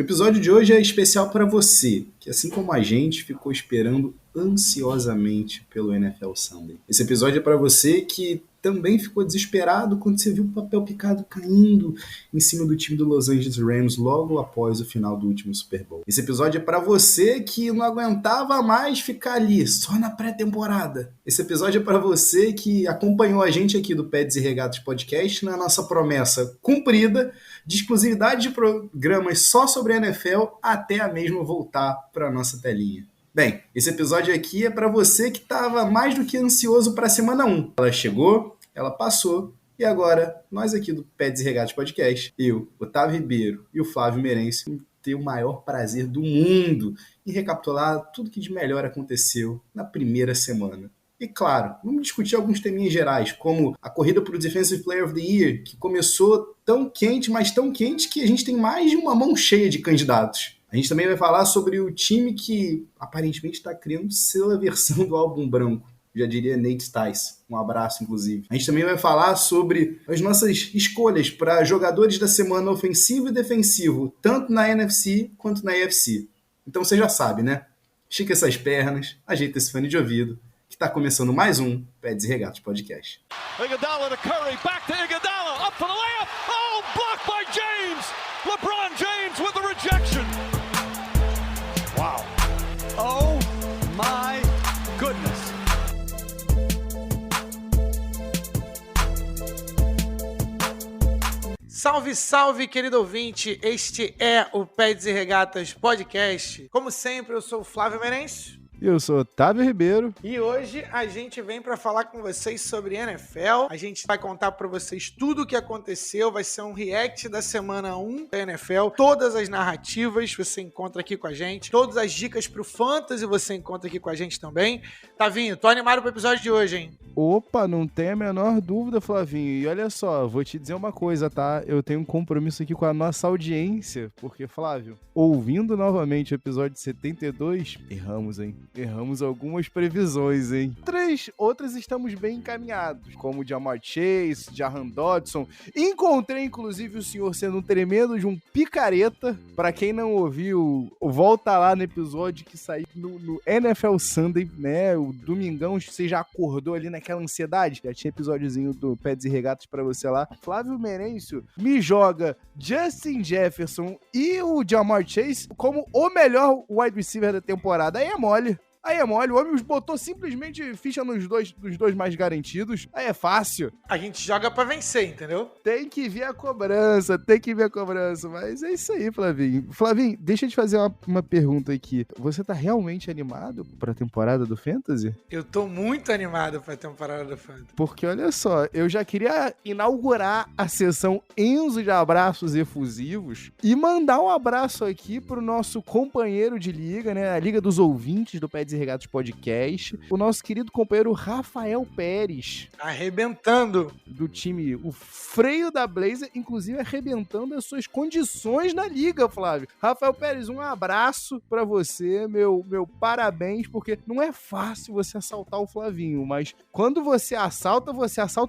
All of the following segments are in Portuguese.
O episódio de hoje é especial para você, que assim como a gente ficou esperando ansiosamente pelo NFL Sunday. Esse episódio é para você que também ficou desesperado quando você viu o papel picado caindo em cima do time do Los Angeles Rams logo após o final do último Super Bowl. Esse episódio é para você que não aguentava mais ficar ali, só na pré-temporada. Esse episódio é para você que acompanhou a gente aqui do Pads e Regatas Podcast na nossa promessa cumprida de exclusividade de programas só sobre a NFL até a mesma voltar para a nossa telinha. Bem, esse episódio aqui é para você que estava mais do que ansioso para a semana 1. Ela chegou, ela passou, e agora nós aqui do Pads e Regatas Podcast, eu, Otávio Ribeiro e o Flávio Merencio, ter o maior prazer do mundo em recapitular tudo que de melhor aconteceu na primeira semana. E claro, vamos discutir alguns teminhas gerais, como a corrida para o Defensive Player of the Year, que começou tão quente, mas tão quente que a gente tem mais de uma mão cheia de candidatos. A gente também vai falar sobre o time que aparentemente está criando sua versão do álbum branco. Já diria Nate Tice. Um abraço, inclusive. A gente também vai falar sobre as nossas escolhas para jogadores da semana ofensivo e defensivo, tanto na NFC quanto na AFC. Então você já sabe, né? Estica essas pernas, ajeita esse fone de ouvido, que está começando mais um Pads e Regatas Podcast. Iguodala to Curry, back to Iguodala, up for the layup. Oh, blocked by James. LeBron James with the rejection. Wow. Oh my goodness. Salve, salve, querido ouvinte. Este é o Pads e Regatas Podcast. Como sempre, eu sou o Flávio Merencio. E eu sou Otávio Ribeiro. E hoje a gente vem para falar com vocês sobre NFL. A gente vai contar para vocês tudo o que aconteceu. Vai ser um react da semana 1 da NFL. Todas as narrativas você encontra aqui com a gente. Todas as dicas pro Fantasy você encontra aqui com a gente também. Tavinho, tô animado pro episódio de hoje, hein? Opa, não tem a menor dúvida, Flavinho. E olha só, vou te dizer uma coisa, tá? Eu tenho um compromisso aqui com a nossa audiência. Porque, Flávio, ouvindo novamente o episódio 72, erramos, hein? Erramos algumas previsões, hein? Outras estamos bem encaminhados, como o Ja'Marr Chase, Jahan Dodson. Encontrei, inclusive, o senhor sendo um tremendo de um picareta. Pra quem não ouviu, volta lá no episódio que saiu no NFL Sunday, né? O domingão, você já acordou ali naquela ansiedade? Já tinha episódiozinho do Pads e Regatas pra você lá. Flávio Merencio me joga Justin Jefferson e o Ja'Marr Chase como o melhor wide receiver da temporada. Aí é mole. O homem botou simplesmente ficha dos dois mais garantidos. Aí é fácil. A gente joga pra vencer, entendeu? Tem que ver a cobrança. Mas é isso aí, Flavinho. Flavinho, deixa eu te fazer uma pergunta aqui. Você tá realmente animado pra temporada do Fantasy? Eu tô muito animado pra temporada do Fantasy. Porque, olha só, eu já queria inaugurar a sessão Enzo de abraços efusivos e mandar um abraço aqui pro nosso companheiro de liga, né? A Liga dos Ouvintes do Pads e Regatas Podcast, o nosso querido companheiro Rafael Pérez. Arrebentando. Do time, o freio da Blazer, inclusive arrebentando as suas condições na liga, Flávio. Rafael Pérez, um abraço pra você, meu parabéns, porque não é fácil você assaltar o Flavinho, mas quando você assalta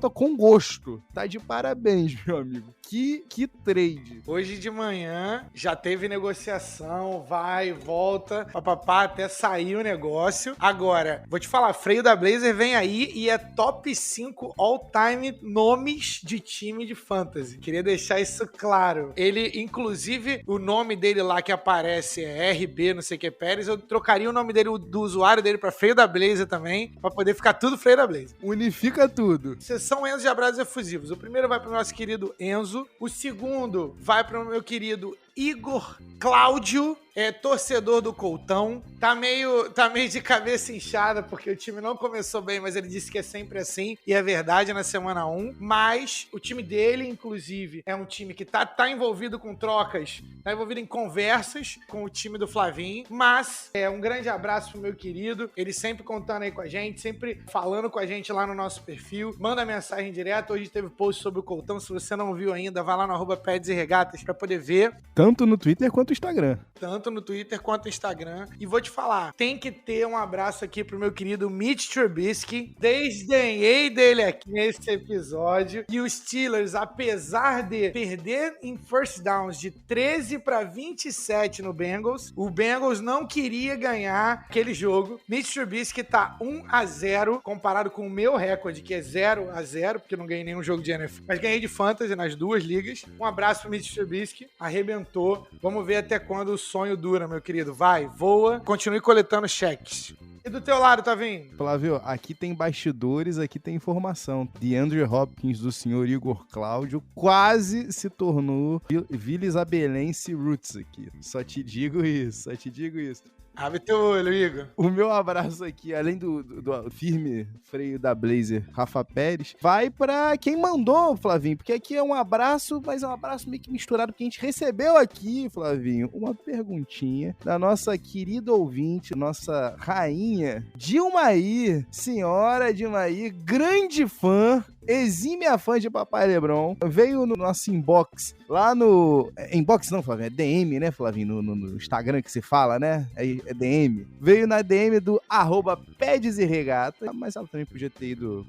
com gosto. Tá de parabéns, meu amigo. Que trade. Hoje de manhã já teve negociação, vai, volta, papapá, até sair o negócio. Agora, vou te falar, freio da Blazer vem aí e é top 5 all-time nomes de time de fantasy. Queria deixar isso claro. Ele, inclusive, o nome dele lá que aparece é RB, não sei o que, Pérez, eu trocaria o nome dele, do usuário dele pra freio da Blazer também, pra poder ficar tudo freio da Blazer. Unifica tudo. Sessão Enzo de abraços efusivos. O primeiro vai pro nosso querido Enzo, o segundo vai pro meu querido Igor Cláudio, torcedor do Coltão, tá meio de cabeça inchada, porque o time não começou bem, mas ele disse que é sempre assim, e é verdade na semana 1, mas o time dele, inclusive, é um time que tá envolvido com trocas, tá envolvido em conversas com o time do Flavinho, mas um grande abraço pro meu querido, ele sempre contando aí com a gente, sempre falando com a gente lá no nosso perfil, manda mensagem direto, hoje teve post sobre o Coltão, se você não viu ainda, vai lá no @Pads e Regatas pra poder ver. Tanto no Twitter quanto no Instagram. Tanto no Twitter quanto no Instagram. E vou te falar, tem que ter um abraço aqui pro meu querido Mitch Trubisky. Desdenhei dele aqui nesse episódio. E os Steelers, apesar de perder em first downs de 13-27 no Bengals, o Bengals não queria ganhar aquele jogo. Mitch Trubisky tá 1-0, comparado com o meu recorde, que é 0-0, porque eu não ganhei nenhum jogo de NFL. Mas ganhei de Fantasy nas duas ligas. Um abraço pro Mitch Trubisky. Arrebentou. Vamos ver até quando o sonho dura, meu querido. Vai, voa. Continue coletando cheques. E do teu lado, tá vindo? Flávio, aqui tem bastidores, aqui tem informação. DeAndre Hopkins, do senhor Igor Cláudio, quase se tornou Vila Isabelense Roots aqui. Só te digo isso. Abre teu olho, Igor. O meu abraço aqui, além do firme freio da Blazer, Rafa Pérez, vai pra quem mandou, Flavinho, porque aqui é um abraço, mas é um abraço meio que misturado, porque a gente recebeu aqui, Flavinho, uma perguntinha da nossa querida ouvinte, nossa rainha, Dilmaí, senhora Dilmaí, grande fã, exímia fã de Papai LeBron, veio no nosso inbox, lá no... Inbox não, Flavinho, é DM, né, Flavinho, no Instagram que se fala, né? É DM. Veio na DM do @PedsERegata, mas ela também podia ter ido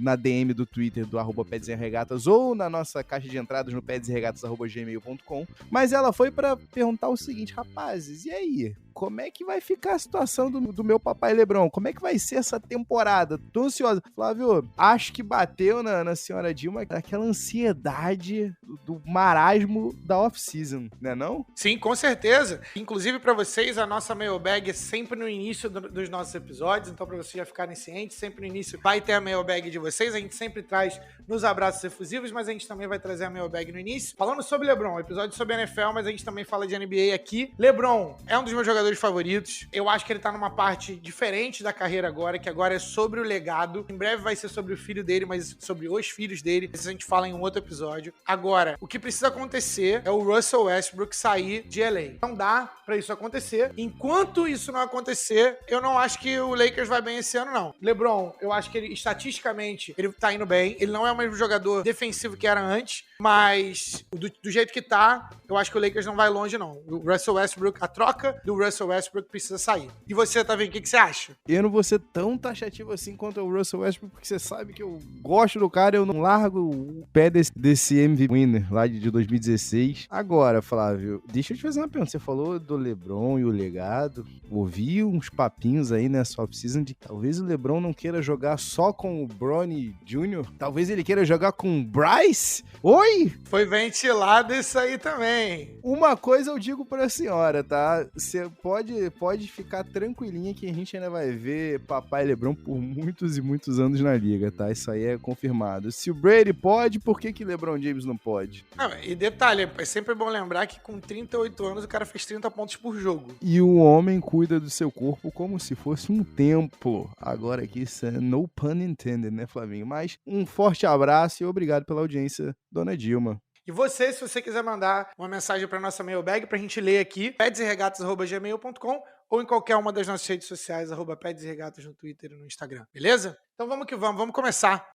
na DM do Twitter do @PedsERegatas ou na nossa caixa de entradas no pedsregatas@gmail.com, mas ela foi pra perguntar o seguinte, rapazes, e aí? Como é que vai ficar a situação do meu Papai LeBron? Como é que vai ser essa temporada? Tô ansiosa. Flávio, acho que bateu na senhora Dilma aquela ansiedade do marasmo da off-season, né não? Sim, com certeza. Inclusive pra vocês, a nossa mailbag é sempre no início dos nossos episódios, então pra vocês já ficarem cientes, sempre no início vai ter a mailbag de vocês, a gente sempre traz nos abraços efusivos, mas a gente também vai trazer a mailbag no início. Falando sobre LeBron, episódio sobre NFL, mas a gente também fala de NBA aqui. LeBron é um dos meus jogadores favoritos. Eu acho que ele tá numa parte diferente da carreira agora, que agora é sobre o legado. Em breve vai ser sobre o filho dele, mas sobre os filhos dele. Isso a gente fala em um outro episódio. Agora, o que precisa acontecer é o Russell Westbrook sair de LA. Não dá pra isso acontecer. Enquanto isso não acontecer, eu não acho que o Lakers vai bem esse ano, não. LeBron, eu acho que ele, estatisticamente, ele tá indo bem. Ele não é o mesmo jogador defensivo que era antes, mas do jeito que tá, eu acho que o Lakers não vai longe, não. O Russell Westbrook, a troca do Russell Westbrook precisa sair. E você, tá vendo? O que você acha? Eu não vou ser tão taxativo assim quanto o Russell Westbrook, porque você sabe que eu gosto do cara, eu não largo o pé desse MVP winner lá de 2016. Agora, Flávio, deixa eu te fazer uma pergunta. Você falou do LeBron e o legado. Ouvi uns papinhos aí nessa off-season de que talvez o LeBron não queira jogar só com o Bronny Jr., talvez ele queira jogar com o Bryce. Oi! Foi ventilado isso aí também. Uma coisa eu digo pra senhora, tá? Você pode ficar tranquilinha que a gente ainda vai ver Papai LeBron por muitos e muitos anos na liga, tá? Isso aí é confirmado. Se o Brady pode, por que LeBron James não pode? Não, e detalhe, é sempre bom lembrar que com 38 anos o cara fez 30 pontos por jogo. E o homem cuida do seu corpo como se fosse um templo. Agora aqui, isso é no pun intended, né, Flavinho? Mas um forte abraço e obrigado pela audiência, dona Dilma. E você, se você quiser mandar uma mensagem para nossa mailbag pra gente ler aqui, pedsregatas@gmail.com ou em qualquer uma das nossas redes sociais, @pedsregatas no Twitter e no Instagram, beleza? Então vamos que vamos começar.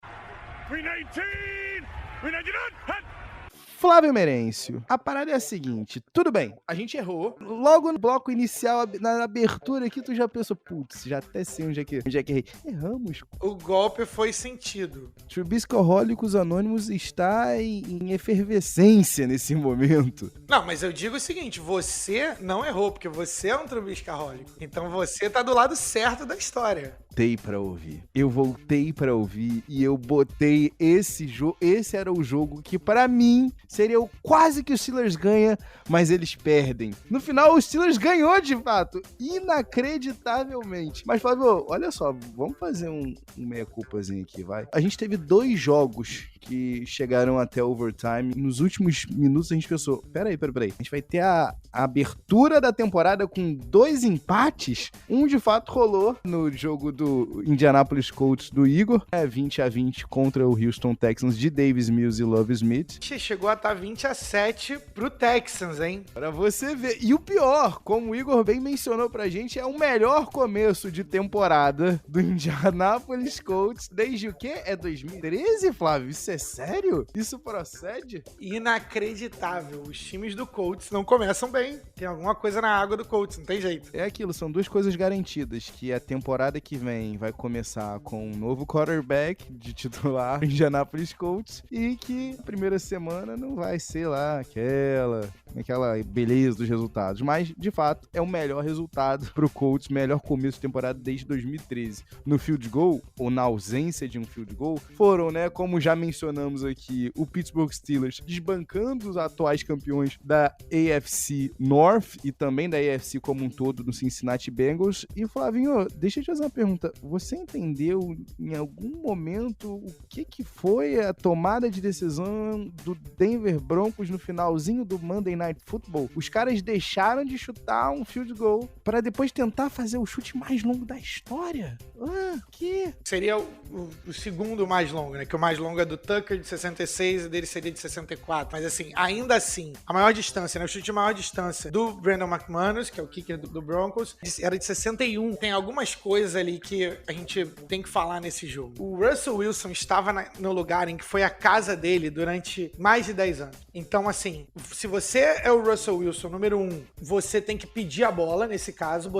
319, 319, Flávio Merencio, a parada é a seguinte, tudo bem, a gente errou, logo no bloco inicial, na abertura aqui, tu já pensou, putz, já até sei onde é que errei. Erramos. O golpe foi sentido. Trubiscohólicos Anônimos está em efervescência nesse momento. Não, mas eu digo o seguinte, você não errou, porque você é um trubiscahólico. Então você tá do lado certo da história. Eu voltei pra ouvir e eu botei esse jogo. Esse era o jogo que, pra mim, seria quase que o Steelers ganha, mas eles perdem. No final, o Steelers ganhou de fato, inacreditavelmente. Mas, Flávio, olha só, vamos fazer um meia-culpazinho aqui, vai. A gente teve 2 jogos que chegaram até overtime. Nos últimos minutos a gente pensou, peraí. A gente vai ter a abertura da temporada com 2 empates. Um de fato rolou no jogo do Indianapolis Colts do Igor, 20-20 contra o Houston Texans de Davis Mills e Love Smith. Chegou a estar 20-7 pro Texans, hein? Pra você ver. E o pior, como o Igor bem mencionou pra gente, é o melhor começo de temporada do Indianapolis Colts desde o quê? É 2013, Flávio? Isso é sério? Isso procede? Inacreditável. Os times do Colts não começam bem. Tem alguma coisa na água do Colts, não tem jeito. É aquilo, são duas coisas garantidas, que a temporada que vem vai começar com um novo quarterback de titular em Indianapolis Colts e que a primeira semana não vai ser lá aquela beleza dos resultados, mas de fato é o melhor resultado pro Colts, melhor começo de temporada desde 2013. No field goal, ou na ausência de um field goal, foram, né, como já mencionamos aqui, o Pittsburgh Steelers desbancando os atuais campeões da AFC North e também da AFC como um todo no Cincinnati Bengals. E Flavinho, deixa eu te fazer uma pergunta, você entendeu em algum momento o que foi a tomada de decisão do Denver Broncos no finalzinho do Monday Night Football? Os caras deixaram de chutar um field goal para depois tentar fazer o chute mais longo da história? Que? Seria o segundo mais longo, né? Que o mais longo é do Tucker, de 66, e dele seria de 64. Mas assim, ainda assim, a maior distância, né? O chute de maior distância do Brandon McManus, que é o kicker do Broncos, era de 61. Tem algumas coisas ali que a gente tem que falar nesse jogo. O Russell Wilson estava no lugar em que foi a casa dele durante mais de 10 anos. Então, assim, se você é o Russell Wilson, número 1, você tem que pedir a bola, nesse caso,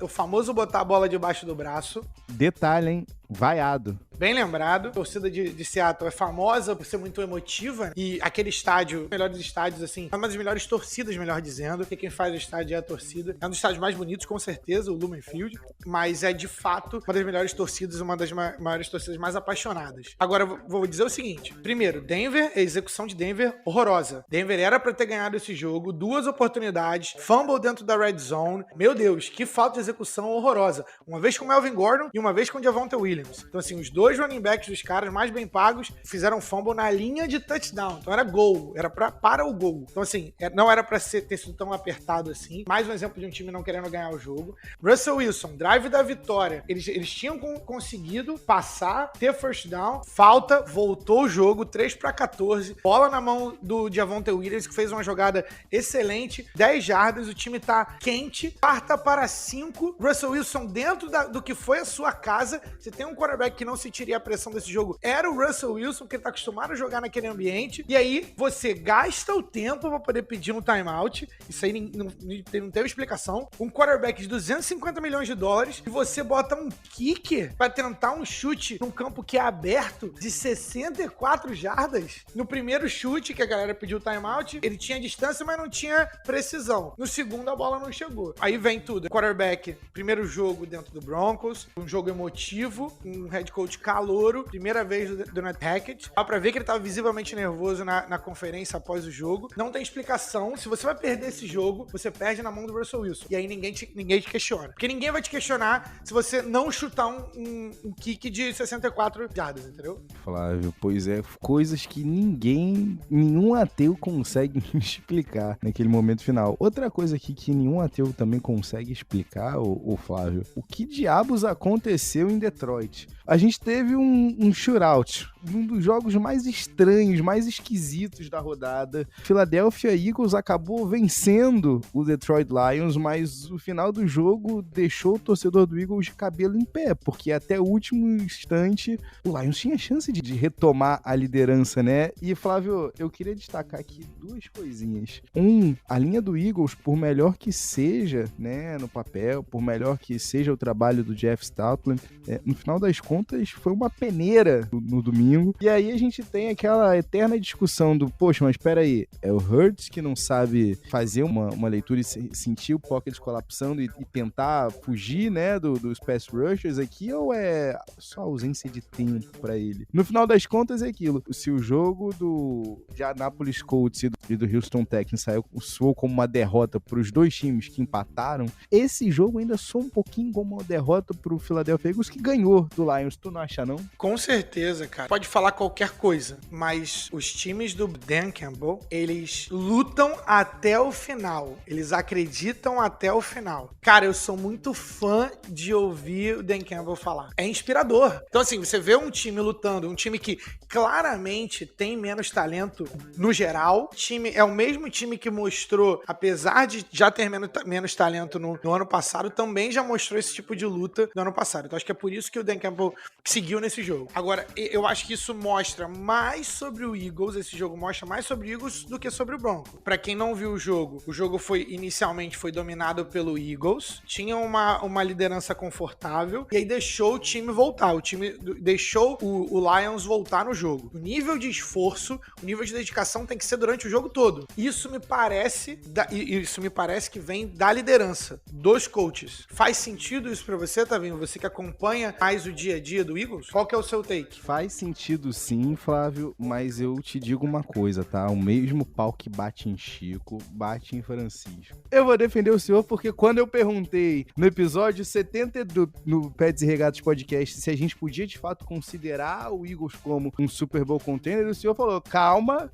o famoso botar a bola debaixo do braço. Detalhe, hein? Vaiado. Bem lembrado, a torcida de Seattle é famosa por ser muito emotiva e aquele estádio, melhores estádios, assim, é uma das melhores torcidas, melhor dizendo, porque quem faz o estádio é a torcida. É um dos estádios mais bonitos, com certeza, o Lumen Field, mas é de fato uma das melhores torcidas, uma das maiores torcidas mais apaixonadas. Agora, vou dizer o seguinte: primeiro, Denver, a execução de Denver, horrorosa. Denver era pra ter ganhado esse jogo, 2 oportunidades, fumble dentro da red zone. Meu Deus, que falta de execução horrorosa. Uma vez com o Melvin Gordon e uma vez com o Javonte Williams. Então, assim, os dois running backs dos caras mais bem pagos fizeram fumble na linha de touchdown. Então era gol, era para o gol. Então, assim, não era pra ter sido tão apertado assim. Mais um exemplo de um time não querendo ganhar o jogo. Russell Wilson, drive da vitória. Eles tinham conseguido passar, ter first down, falta, voltou o jogo, 3-14. Bola na mão do Javonte Williams, que fez uma jogada excelente, 10 jardas, o time tá quente, 4-5. Russell Wilson dentro do que foi a sua casa. Você tem um quarterback que não sentiria a pressão desse jogo, era o Russell Wilson, que ele tá acostumado a jogar naquele ambiente, e aí você gasta o tempo pra poder pedir um timeout, isso aí não teve explicação, um quarterback de 250 milhões de dólares, e você bota um kicker pra tentar um chute num campo que é aberto de 64 jardas. No primeiro chute, que a galera pediu o timeout, ele tinha distância, mas não tinha precisão. No segundo, a bola não chegou. Aí vem tudo. Quarterback, primeiro jogo dentro do Broncos, um jogo emotivo, um head coach calouro, primeira vez do Nate Hackett. Dá pra ver que ele tava visivelmente nervoso na conferência após o jogo. Não tem explicação. Se você vai perder esse jogo, você perde na mão do Russell Wilson. E aí ninguém te questiona. Porque ninguém vai te questionar se você não chutar um kick de 64 jardas, entendeu? Flávio, pois é, coisas que nenhum ateu consegue explicar naquele momento final. Outra coisa aqui que nenhum ateu também consegue explicar, o Flávio, o que diabos aconteceu em Detroit? A gente teve um shootout, um dos jogos mais estranhos, mais esquisitos da rodada. Philadelphia Eagles acabou vencendo o Detroit Lions, mas o final do jogo deixou o torcedor do Eagles de cabelo em pé, porque até o último instante o Lions tinha chance de retomar a liderança, né? E, Flávio, eu queria destacar aqui 2 coisinhas. A linha do Eagles, por melhor que seja, né, no papel, por melhor que seja o trabalho do Jeff Stoutland, no final das contas foi uma peneira no domingo. E aí a gente tem aquela eterna discussão do, poxa, mas espera aí, é o Hurts que não sabe fazer uma leitura e sentir o pocket colapsando e tentar fugir, né, dos pass rushers aqui, ou é só ausência de tempo pra ele? No final das contas é aquilo. Se o jogo do Indianapolis Colts e do Houston Texans soou como uma derrota pros 2 times que empataram, esse jogo ainda soa um pouquinho como uma derrota pro Philadelphia Eagles, que ganhou do Lions. Tu não acha, não? Com certeza, cara. Pode falar qualquer coisa, mas os times do Dan Campbell, eles lutam até o final. Eles acreditam até o final. Cara, eu sou muito fã de ouvir o Dan Campbell falar. É inspirador. Então, assim, você vê um time lutando, um time que claramente tem menos talento no geral. É o mesmo time que mostrou, apesar de já ter menos talento no ano passado, também já mostrou esse tipo de luta no ano passado. Então, acho que é por isso que o Dan Campbell NFL seguiu nesse jogo. Agora, eu acho que isso mostra mais sobre o Eagles, esse jogo mostra mais sobre o Eagles do que sobre o Broncos. Pra quem não viu o jogo inicialmente foi dominado pelo Eagles, tinha uma liderança confortável, e aí deixou o time voltar, o time deixou o Lions voltar no jogo. O nível de esforço, o nível de dedicação tem que ser durante o jogo todo. Isso me parece que vem da liderança dos coaches. Faz sentido isso pra você, Tavinho? Você que acompanha mais o dia a dia do Eagles? Qual que é o seu take? Faz sentido sim, Flávio, mas eu te digo uma coisa, tá? O mesmo pau que bate em Chico, bate em Francisco. Eu vou defender o senhor porque quando eu perguntei no episódio 72 no Pets e Regatas Podcast se a gente podia de fato considerar o Eagles como um Super Bowl contender, o senhor falou, calma,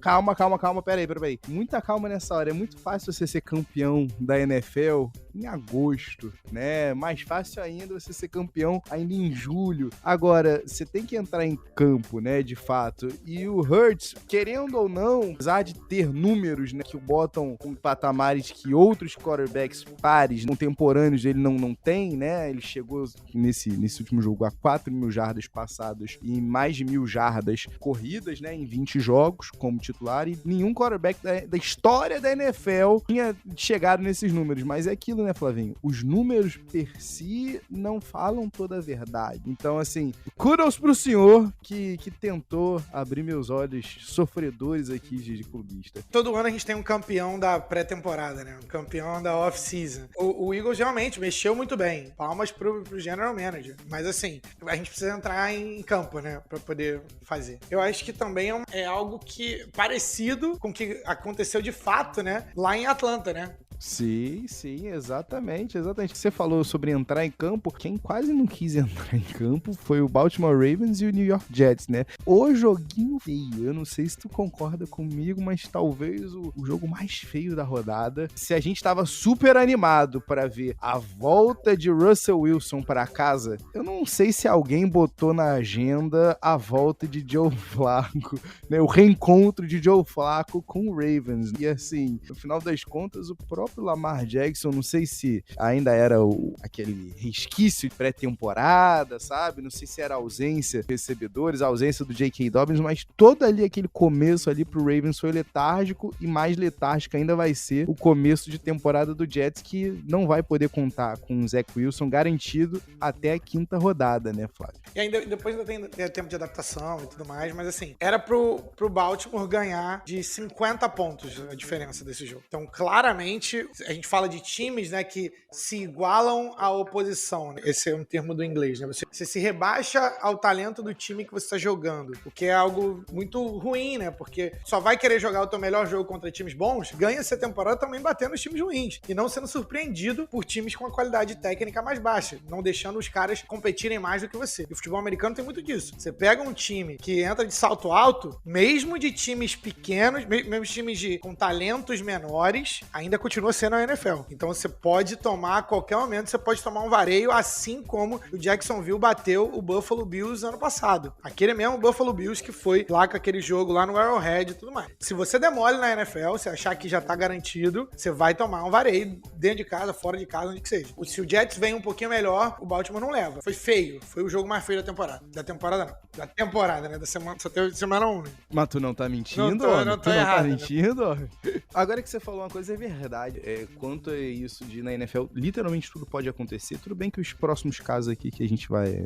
peraí. Muita calma nessa hora, é muito fácil você ser campeão da NFL em agosto, né? Mais fácil ainda você ser campeão ainda em julho. Agora, você tem que entrar em campo, né, de fato. E o Hurts, querendo ou não, apesar de ter números, né, que o botam com patamares que outros quarterbacks pares contemporâneos ele não tem, né? Ele chegou nesse último jogo a 4.000 jardas passadas e mais de 1.000 jardas corridas, né, em 20 jogos como titular, e nenhum quarterback da história da NFL tinha chegado nesses números. Mas é aquilo, né, Flavinho? Os números per si não falam toda a verdade. Então, assim, kudos pro senhor que tentou abrir meus olhos sofredores aqui de clubista. Todo ano a gente tem um campeão da pré-temporada, né? Um campeão da off-season. O Eagles realmente mexeu muito bem. Palmas pro general manager. Mas, assim, a gente precisa entrar em campo, né? Pra poder fazer. Eu acho que também é algo que parecido com o que aconteceu de fato, né? Lá em Atlanta, né? Sim, exatamente. Você falou sobre entrar em campo. Quem quase não quis entrar em campo foi o Baltimore Ravens e o New York Jets, né? O joguinho feio. Eu não sei se tu concorda comigo, mas talvez o jogo mais feio da rodada. Se a gente tava super animado para ver a volta de Russell Wilson para casa, eu não sei se alguém botou na agenda a volta de Joe Flacco, né? O reencontro de Joe Flacco com o Ravens. E assim, no final das contas, o próprio Lamar Jackson, não sei se ainda era aquele resquício de pré-temporada, sabe? Não sei se era ausência de recebedores, a ausência do J.K. Dobbins, mas todo ali aquele começo ali pro Ravens foi letárgico, e mais letárgico ainda vai ser o começo de temporada do Jets, que não vai poder contar com o Zach Wilson garantido até a 5ª rodada, né, Flávio? E ainda depois ainda tem tempo de adaptação e tudo mais, mas assim, era pro Baltimore ganhar de 50 pontos a diferença desse jogo. Então, claramente, a gente fala de times, né, que se igualam à oposição. Esse é um termo do inglês, né? Você se rebaixa ao talento do time que você está jogando, o que é algo muito ruim, né? Porque só vai querer jogar o teu melhor jogo contra times bons, ganha essa temporada também batendo os times ruins, e não sendo surpreendido por times com a qualidade técnica mais baixa, não deixando os caras competirem mais do que você. E o futebol americano tem muito disso. Você pega um time que entra de salto alto, mesmo de times pequenos, mesmo times com talentos menores, ainda continua sendo a NFL. Então você pode tomar, a qualquer momento, você pode tomar um vareio, assim como o Jacksonville bateu o Buffalo Bills ano passado. Aquele mesmo Buffalo Bills que foi lá com aquele jogo lá no Arrowhead e tudo mais. Se você demole na NFL, você achar que já tá garantido, você vai tomar um vareio dentro de casa, fora de casa, onde que seja. Se o Jets vem um pouquinho melhor, o Baltimore não leva. Foi feio. Foi o jogo mais feio da temporada. Da temporada não. Da temporada, né? Da semana, só teve semana 1. Né? Mas tu não tá mentindo? Não tô errado, tá mentindo? Né? Agora que você falou uma coisa, é verdade. Quanto a isso de na NFL, literalmente tudo pode acontecer. Tudo bem que os próximos casos aqui que a gente vai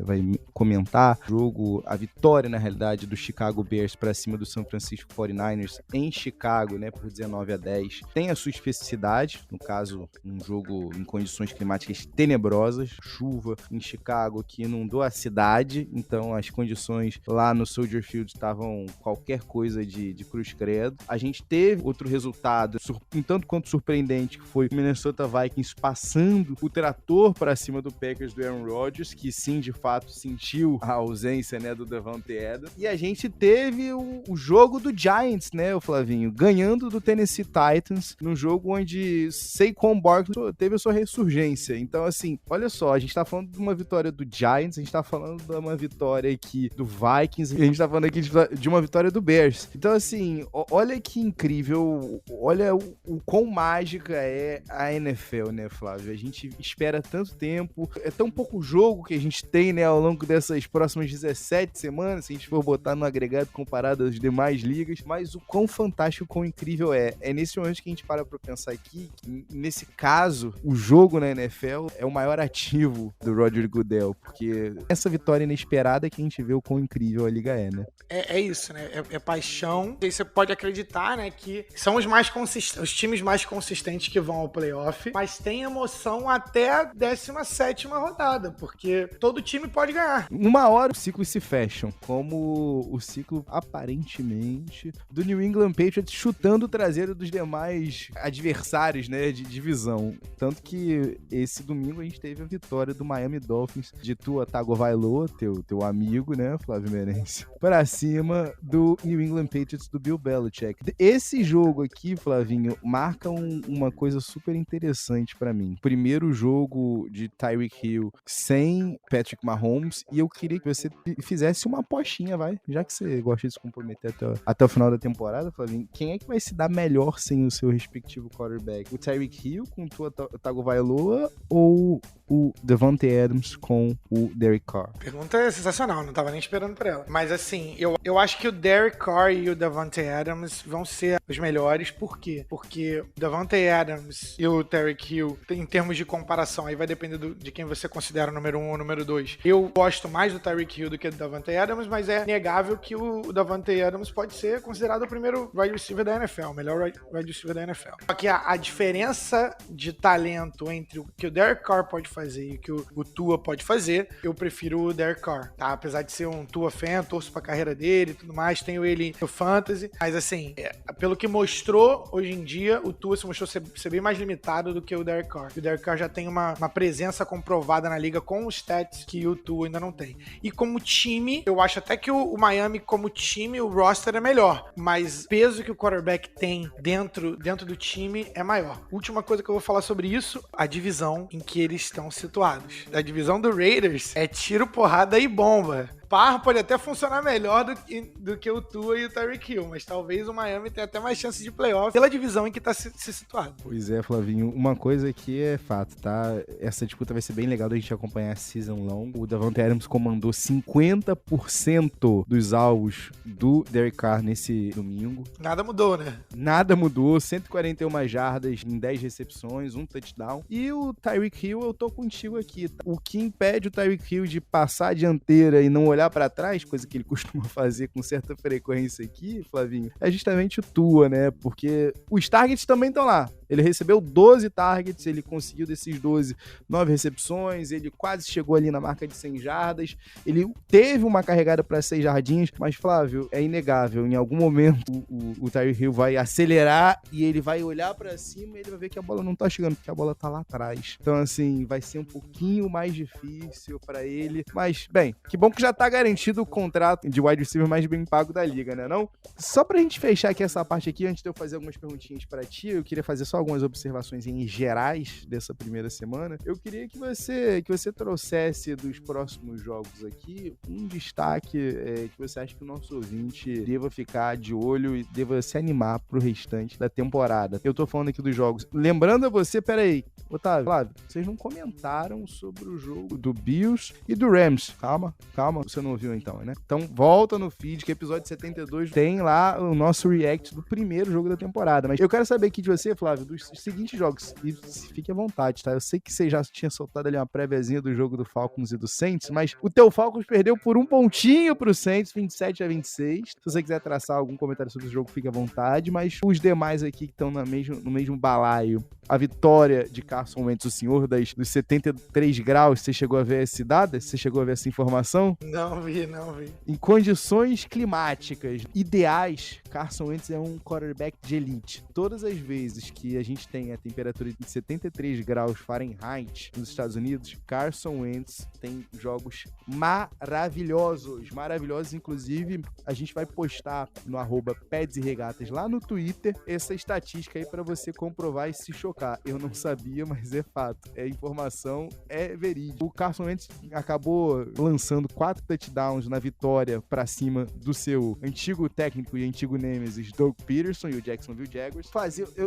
comentar, a vitória, na realidade, do Chicago Bears pra cima do San Francisco 49ers em Chicago, né, por 19-10, tem a sua especificidade. No caso, um jogo em condições climáticas tenebrosas, chuva em Chicago que inundou a cidade, então as condições lá no Soldier Field estavam qualquer coisa de cruz credo. A gente teve outro resultado, um tanto quanto surpreendente, que foi o Minnesota Vikings passando o trator para cima do Packers do Aaron Rodgers, que sim, de fato, sentiu a ausência, né, do Davante Adams. E a gente teve o jogo do Giants, né, o Flavinho, ganhando do Tennessee Titans, num jogo onde Saquon Barkley teve a sua ressurgência. Então, assim, olha só, a gente tá falando de uma vitória do Giants, a gente tá falando de uma vitória aqui do Vikings, e a gente tá falando aqui de uma vitória do Bears. Então, assim, olha que incrível, olha o quão mágica é a NFL, né, Flávio? A gente espera tanto tempo, é tão pouco jogo que a gente tem, né, ao longo dessas próximas 17 semanas, se a gente for botar no agregado comparado às demais ligas, mas o quão fantástico, o quão incrível é. É nesse momento que a gente para pra pensar aqui, que nesse caso, o jogo na NFL é o maior ativo do Roger Goodell, porque essa vitória inesperada que a gente vê o quão incrível a liga é, né? É isso, né? É paixão. E você pode acreditar, né, que são os times mais consistentes que vão ao playoff, mas tem emoção até a 17ª rodada, porque todo time pode ganhar. Uma hora os ciclos se fecham, como o ciclo, aparentemente, do New England Patriots chutando o traseiro dos demais adversários, né, de divisão. Tanto que esse domingo a gente teve a vitória do Miami Dolphins de Tua Tagovailoa, teu amigo, né, Flávio Merencio, pra cima do New England Patriots do Bill Belichick. Esse jogo aqui, Flavinho, marca uma coisa super interessante pra mim. Primeiro jogo de Tyreek Hill sem Patrick Mahomes, e eu queria que você fizesse uma apostinha, vai, já que você gosta de se comprometer até o final da temporada, Flavinho, quem é que vai se dar melhor sem o seu respectivo quarterback? O Tyreek Hill com Tua Tagovailoa ou o Davante Adams com o Derek Carr? Pergunta sensacional, não tava nem esperando por ela. Mas assim, eu acho que o Derek Carr e o Davante Adams vão ser os melhores. Por quê? Porque o Davante Adams e o Tyreek Hill, em termos de comparação, aí vai depender de quem você considera o número 1 ou o número 2. Eu gosto mais do Tyreek Hill do que do Davante Adams, mas é negável que o Davante Adams pode ser considerado o primeiro wide receiver da NFL, o melhor wide receiver da NFL. Só que a diferença de talento entre o que o Derek Carr pode fazer e o que o Tua pode fazer, eu prefiro o Derek Carr, tá? Apesar de ser um Tua fan, torço pra carreira dele e tudo mais, tenho ele no Fantasy, mas assim, pelo que mostrou hoje em dia, o Tua se mostrou ser bem mais limitado do que o Derek Carr. O Derek Carr já tem uma presença comprovada na liga com os stats que o Tua ainda não tem. E como time, eu acho até que o Miami, como time, o roster é melhor, mas o peso que o quarterback tem dentro do time é maior. Última coisa que eu vou falar sobre isso, a divisão em que eles estão situados. A divisão do Raiders é tiro, porrada e bomba. Par pode até funcionar melhor do que o Tua e o Tyreek Hill, mas talvez o Miami tenha até mais chances de playoff pela divisão em que tá se situado. Pois é, Flavinho, uma coisa que é fato, tá? Essa disputa vai ser bem legal da gente acompanhar a season long. O Davante Adams comandou 50% dos alvos do Derek Carr nesse domingo. Nada mudou, né? Nada mudou, 141 jardas em 10 recepções, um touchdown. E o Tyreek Hill, eu tô contigo aqui. O que impede o Tyreek Hill de passar a dianteira e não olhar pra trás, coisa que ele costuma fazer com certa frequência aqui, Flavinho, é justamente o Tua, né? Porque os targets também estão lá. Ele recebeu 12 targets, ele conseguiu desses 12, 9 recepções, ele quase chegou ali na marca de 100 jardas, ele teve uma carregada para 6 jardinhas, mas, Flávio, é inegável, em algum momento o Tyreek Hill vai acelerar e ele vai olhar para cima e ele vai ver que a bola não tá chegando, porque a bola tá lá atrás. Então, assim, vai ser um pouquinho mais difícil para ele, mas, bem, que bom que já tá garantido o contrato de wide receiver mais bem pago da liga, né, não? Só pra gente fechar aqui essa parte aqui, antes de eu fazer algumas perguntinhas para ti, eu queria fazer só algumas observações em gerais dessa primeira semana. Eu queria que você trouxesse dos próximos jogos aqui um destaque que você acha que o nosso ouvinte deva ficar de olho e deva se animar pro restante da temporada. Eu tô falando aqui dos jogos. Lembrando a você, peraí, Otávio, Flávio, vocês não comentaram sobre o jogo do Bills e do Rams. Calma, você não ouviu então, né? Então volta no feed, que episódio 72 tem lá o nosso react do primeiro jogo da temporada. Mas eu quero saber aqui de você, Flávio, dos seguintes jogos. E fique à vontade, tá? Eu sei que você já tinha soltado ali uma préviazinha do jogo do Falcons e do Saints, mas o teu Falcons perdeu por um pontinho pro Saints, 27-26. Se você quiser traçar algum comentário sobre o jogo, fique à vontade. Mas os demais aqui que estão no mesmo balaio, a vitória de Carson Wentz, o senhor dos 73 graus, você chegou a ver esse dado? Você chegou a ver essa informação? Não vi. Em condições climáticas ideais, Carson Wentz é um quarterback de elite. Todas as vezes que a gente tem a temperatura de 73 graus Fahrenheit nos Estados Unidos, Carson Wentz tem jogos maravilhosos. Inclusive, a gente vai postar no @Pads e Regatas lá no Twitter essa estatística aí pra você comprovar e se chocar. Eu não sabia, mas é fato. É informação, é verídico. O Carson Wentz acabou lançando 4 touchdowns na vitória pra cima do seu antigo técnico e antigo nêmesis Doug Peterson e o Jacksonville Jaguars.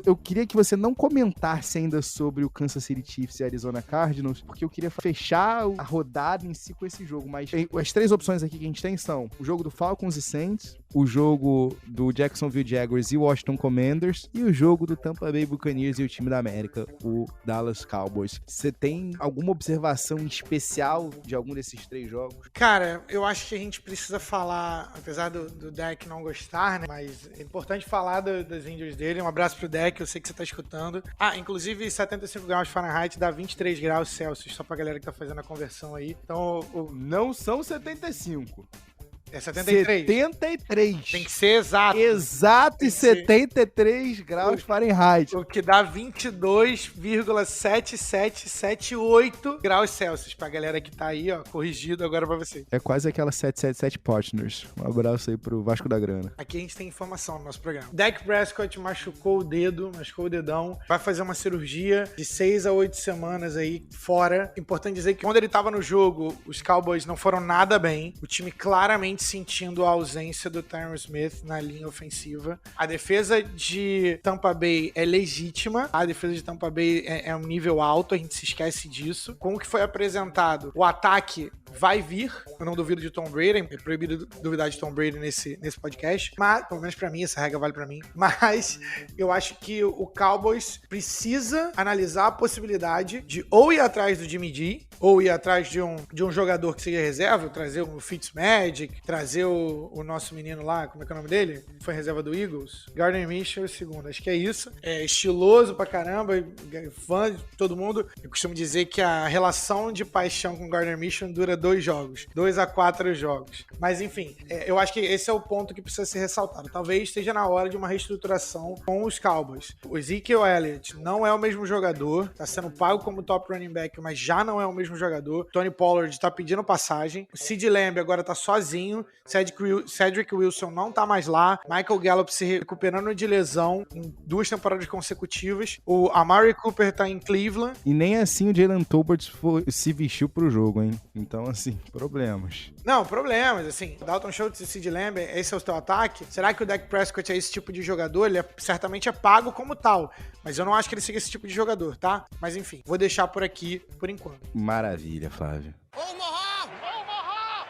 Eu queria que você não comentasse ainda sobre o Kansas City Chiefs e Arizona Cardinals, porque eu queria fechar a rodada em si com esse jogo, mas as 3 opções aqui que a gente tem são o jogo do Falcons e Saints, o jogo do Jacksonville Jaguars e Washington Commanders e o jogo do Tampa Bay Buccaneers e o time da América, o Dallas Cowboys. Você tem alguma observação especial de algum desses 3 jogos? Cara, eu acho que a gente precisa falar, apesar do Dak não gostar, né? Mas é importante falar das injuries dele. Um abraço pro Dak, eu sei que você tá escutando. Inclusive 75 graus Fahrenheit dá 23 graus Celsius, só pra galera que tá fazendo a conversão aí. Então, não são 75. É 73? 73. Tem que ser exato. Exato, e 73 graus Fahrenheit. O que dá 22,7778 graus Celsius. Pra galera que tá aí, ó, corrigido agora pra vocês. É quase aquela 777 Partners. Um abraço aí pro Vasco da Grana. Aqui a gente tem informação no nosso programa. Dak Prescott machucou o dedão. Vai fazer uma cirurgia de 6 a 8 semanas aí fora. Importante dizer que quando ele tava no jogo, os Cowboys não foram nada bem. O time claramente sentindo a ausência do Tyron Smith na linha ofensiva. A defesa de Tampa Bay é legítima. A defesa de Tampa Bay é um nível alto, a gente se esquece disso. Com o que foi apresentado, o ataque vai vir. Eu não duvido de Tom Brady, é proibido duvidar de Tom Brady nesse podcast. Mas, pelo menos pra mim, essa regra vale pra mim. Mas eu acho que o Cowboys precisa analisar a possibilidade de ou ir atrás do Jimmy G, ou ir atrás de um jogador que seja reserva, trazer o Fitzmagic, trazer o nosso menino lá, como é que é o nome dele? Foi reserva do Eagles. Gardner Minshew, segundo. Acho que é isso. É estiloso pra caramba, fã de todo mundo. Eu costumo dizer que a relação de paixão com o Gardner Minshew dura 2 jogos. 2 a 4 jogos. Mas, enfim, eu acho que esse é o ponto que precisa ser ressaltado. Talvez esteja na hora de uma reestruturação com os Cowboys. O Ezekiel Elliott não é o mesmo jogador, tá sendo pago como top running back, mas já não é o mesmo jogador. Tony Pollard tá pedindo passagem. O CeeDee Lamb agora tá sozinho. Cedric Wilson não tá mais lá. Michael Gallup se recuperando de lesão em 2 temporadas consecutivas. O Amari Cooper tá em Cleveland. E nem assim o Jalen Tolbert se vestiu pro jogo, hein? Então, assim, problemas. Não, problemas, assim. Dalton Schultz e CeeDee Lamb, esse é o teu ataque? Será que o Dak Prescott é esse tipo de jogador? Ele certamente é pago como tal, mas eu não acho que ele seja esse tipo de jogador, tá? Mas enfim, vou deixar por aqui por enquanto. Maravilha, Flávio.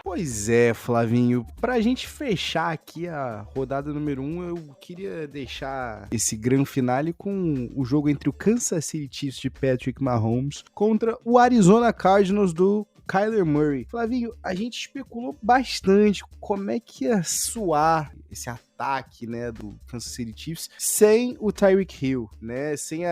Pois é, Flavinho, pra gente fechar aqui a rodada número 1, eu queria deixar esse grande finale com o jogo entre o Kansas City Chiefs de Patrick Mahomes contra o Arizona Cardinals do Kyler Murray. Flavinho, a gente especulou bastante como é que ia soar esse ataque, né, do Kansas City Chiefs sem o Tyreek Hill, né, sem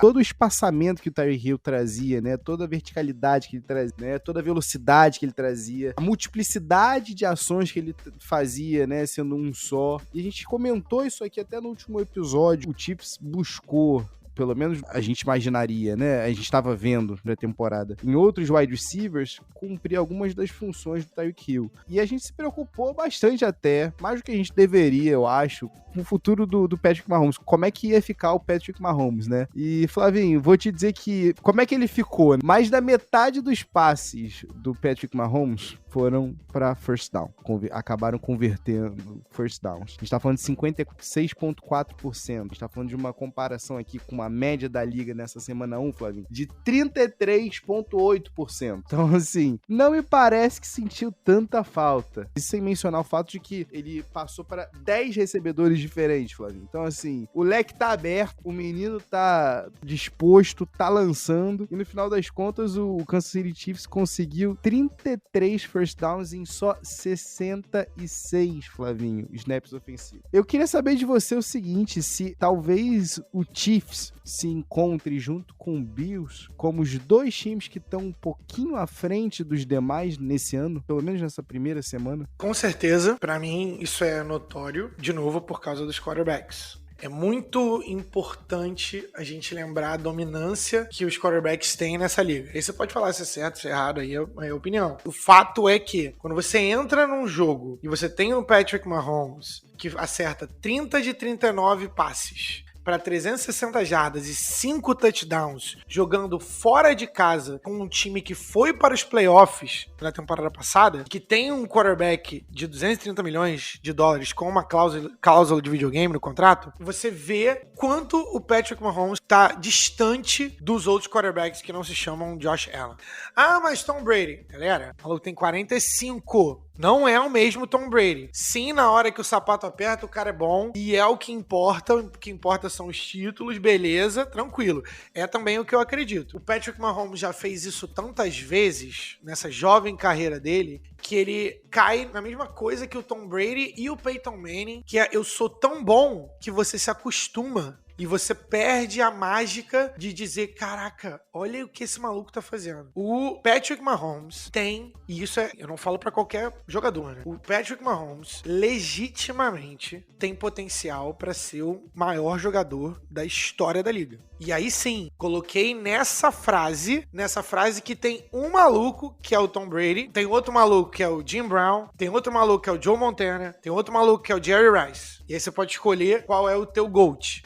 todo o espaçamento que o Tyreek Hill trazia, né, toda a verticalidade que ele trazia, né, toda a velocidade que ele trazia, a multiplicidade de ações que ele fazia, né, sendo um só. E a gente comentou isso aqui até no último episódio. O Chiefs buscou, pelo menos a gente imaginaria, né? A gente estava vendo na temporada, em outros wide receivers, cumprir algumas das funções do Tyreek Hill. E a gente se preocupou bastante até, mais do que a gente deveria, eu acho, com o futuro do Patrick Mahomes. Como é que ia ficar o Patrick Mahomes, né? E, Flavinho, vou te dizer que, como é que ele ficou? Mais da metade dos passes do Patrick Mahomes foram para first down. Acabaram convertendo first downs. A gente tá falando de 56,4%. A gente tá falando de uma comparação aqui com uma média da liga nessa semana 1, Flavinho, de 33,8%. Então, assim, não me parece que sentiu tanta falta. Isso sem mencionar o fato de que ele passou para 10 recebedores diferentes, Flavinho. Então, assim, o leque tá aberto, o menino tá disposto, tá lançando, e no final das contas, o Kansas City Chiefs conseguiu 33 first downs em só 66, Flavinho, snaps ofensivos. Eu queria saber de você o seguinte, se talvez o Chiefs se encontre junto com o Bills como os dois times que estão um pouquinho à frente dos demais nesse ano, pelo menos nessa primeira semana? Com certeza, pra mim isso é notório, de novo por causa dos quarterbacks. É muito importante a gente lembrar a dominância que os quarterbacks têm nessa liga. Aí você pode falar se é certo, se é errado, aí é a opinião. O fato é que, quando você entra num jogo e você tem o Patrick Mahomes, que acerta 30 de 39 passes para 360 jardas e 5 touchdowns, jogando fora de casa com um time que foi para os playoffs na temporada passada, que tem um quarterback de 230 milhões de dólares com uma cláusula de videogame no contrato, você vê quanto o Patrick Mahomes está distante dos outros quarterbacks que não se chamam Josh Allen. Ah, mas Tom Brady, galera, o maluco tem 45. Não é o mesmo Tom Brady. Sim, na hora que o sapato aperta, o cara é bom. E é o que importa. O que importa são os títulos, beleza, tranquilo. É também o que eu acredito. O Patrick Mahomes já fez isso tantas vezes, nessa jovem carreira dele, que ele cai na mesma coisa que o Tom Brady e o Peyton Manning, que é: eu sou tão bom que você se acostuma. E você perde a mágica de dizer, caraca, olha o que esse maluco tá fazendo. O Patrick Mahomes tem, e isso eu não falo pra qualquer jogador, né? O Patrick Mahomes legitimamente tem potencial pra ser o maior jogador da história da liga. E aí sim, coloquei nessa frase que tem um maluco que é o Tom Brady, tem outro maluco que é o Jim Brown, tem outro maluco que é o Joe Montana, tem outro maluco que é o Jerry Rice. E aí você pode escolher qual é o teu GOAT.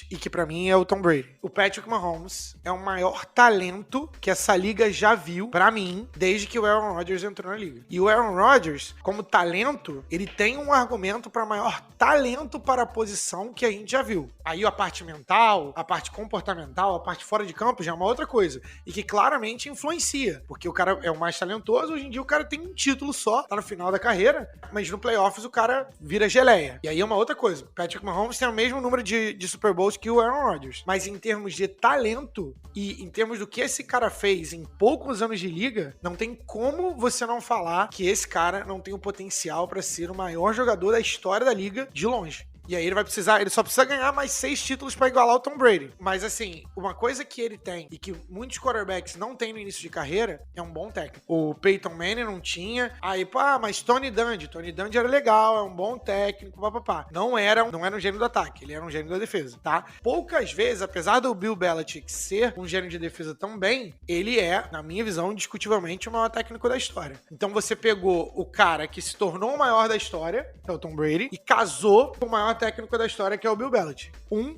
E que pra mim é o Tom Brady. O Patrick Mahomes é o maior talento que essa liga já viu, pra mim, desde que o Aaron Rodgers entrou na liga. E o Aaron Rodgers, como talento, ele tem um argumento pra maior talento para a posição que a gente já viu. Aí a parte mental, a parte comportamental, a parte fora de campo já é uma outra coisa. E que claramente influencia. Porque o cara é o mais talentoso, hoje em dia o cara tem um título só, tá no final da carreira, mas no playoffs o cara vira geleia. E aí é uma outra coisa. O Patrick Mahomes tem o mesmo número de Super Bowls que o Aaron Rodgers. Mas em termos de talento e em termos do que esse cara fez em poucos anos de liga, não tem como você não falar que esse cara não tem o potencial para ser o maior jogador da história da liga de longe. E aí ele só precisa ganhar mais 6 títulos pra igualar o Tom Brady. Mas assim, uma coisa que ele tem e que muitos quarterbacks não têm no início de carreira é um bom técnico. O Peyton Manning não tinha. Aí, mas Tony Dungy era legal, é um bom técnico, papapá. Não era um gênio do ataque, ele era um gênio da defesa, tá? Poucas vezes, apesar do Bill Belichick ser um gênio de defesa também, ele é, na minha visão, indiscutivelmente o maior técnico da história. Então você pegou o cara que se tornou o maior da história, que é o Tom Brady, e casou com o maior técnico da história, que é o Bill Belichick. Um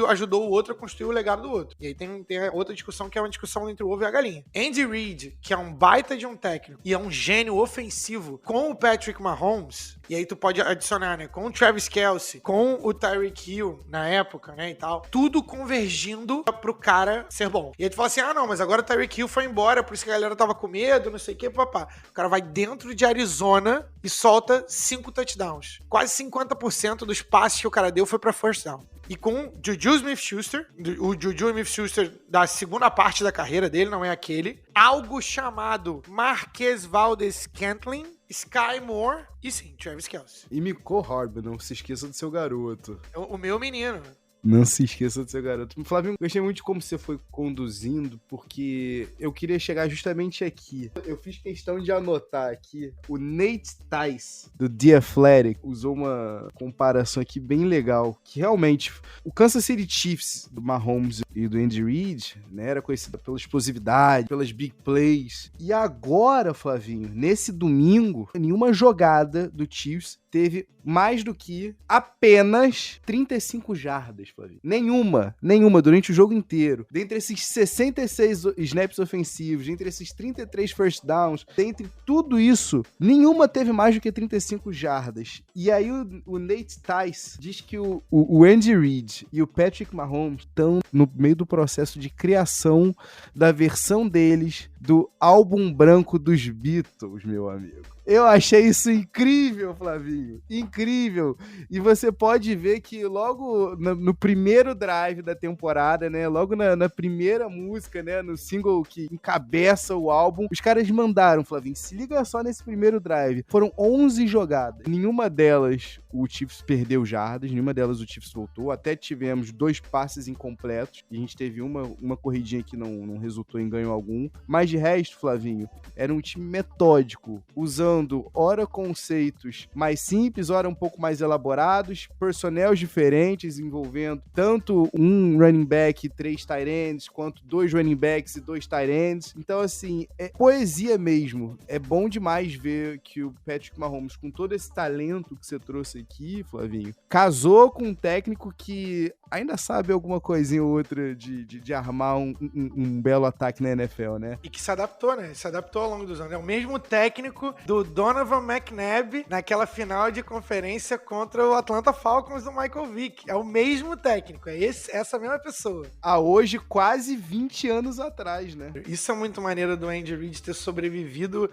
ajudou o outro a construir o legado do outro. E aí tem a outra discussão, que é uma discussão entre o ovo e a galinha. Andy Reid, que é um baita de um técnico e é um gênio ofensivo, com o Patrick Mahomes, e aí tu pode adicionar, né, com o Travis Kelce, com o Tyreek Hill na época, né, e tal, tudo convergindo pro cara ser bom. E aí tu fala assim, não, mas agora o Tyreek Hill foi embora, por isso que a galera tava com medo, não sei o que, papá. O cara vai dentro de Arizona e solta 5 touchdowns. Quase 50% dos passes que o cara deu foi pra first down. E com Juju Smith-Schuster, o Juju Smith-Schuster da segunda parte da carreira dele, não é aquele, algo chamado Marquez Valdes-Scantling, Sky Moore e sim, Travis Kelce. E Mecole Hardman, não se esqueça do seu garoto. O meu menino. Não se esqueça do seu garoto. Flávio, gostei muito de como você foi conduzindo, porque eu queria chegar justamente aqui. Eu fiz questão de anotar aqui. O Nate Tice, do The Athletic, usou uma comparação aqui bem legal, que realmente o Kansas City Chiefs, do Mahomes e do Andy Reid, né, era conhecido pela explosividade, pelas big plays. E agora, Flavinho, nesse domingo, nenhuma jogada do Chiefs teve mais do que apenas 35 jardas, Flavinho. Nenhuma, durante o jogo inteiro. Dentre esses 66 snaps ofensivos, dentre esses 33 first downs, dentre tudo isso, nenhuma teve mais do que 35 jardas. E aí o Nate Tice diz que o Andy Reid e o Patrick Mahomes estão no meio do processo de criação da versão deles do álbum branco dos Beatles, meu amigo. Eu achei isso incrível, Flavinho. Incrível. E você pode ver que logo no primeiro drive da temporada, né? Logo na primeira música, né? No single que encabeça o álbum, os caras mandaram, Flavinho, se liga só nesse primeiro drive. Foram 11 jogadas. Nenhuma delas o Chiefs perdeu jardas, nenhuma delas o Chiefs voltou. Até tivemos 2 passes incompletos. E a gente teve uma corridinha que não resultou em ganho algum. Mas de resto, Flavinho, era um time metódico, usando ora conceitos mais simples, ora um pouco mais elaborados, personnel diferentes, envolvendo tanto um running back e 3 tight ends, quanto 2 running backs e 2 tight ends. Então, assim, é poesia mesmo. É bom demais ver que o Patrick Mahomes, com todo esse talento que você trouxe aqui, Flavinho, casou com um técnico que ainda sabe alguma coisinha ou outra de armar um belo ataque na NFL, né? E que se adaptou, né? Se adaptou ao longo dos anos. É o mesmo técnico do Donovan McNabb naquela final de conferência contra o Atlanta Falcons do Michael Vick. É o mesmo técnico, é essa mesma pessoa. Há hoje quase 20 anos atrás, né? Isso é muito maneiro do Andy Reid ter sobrevivido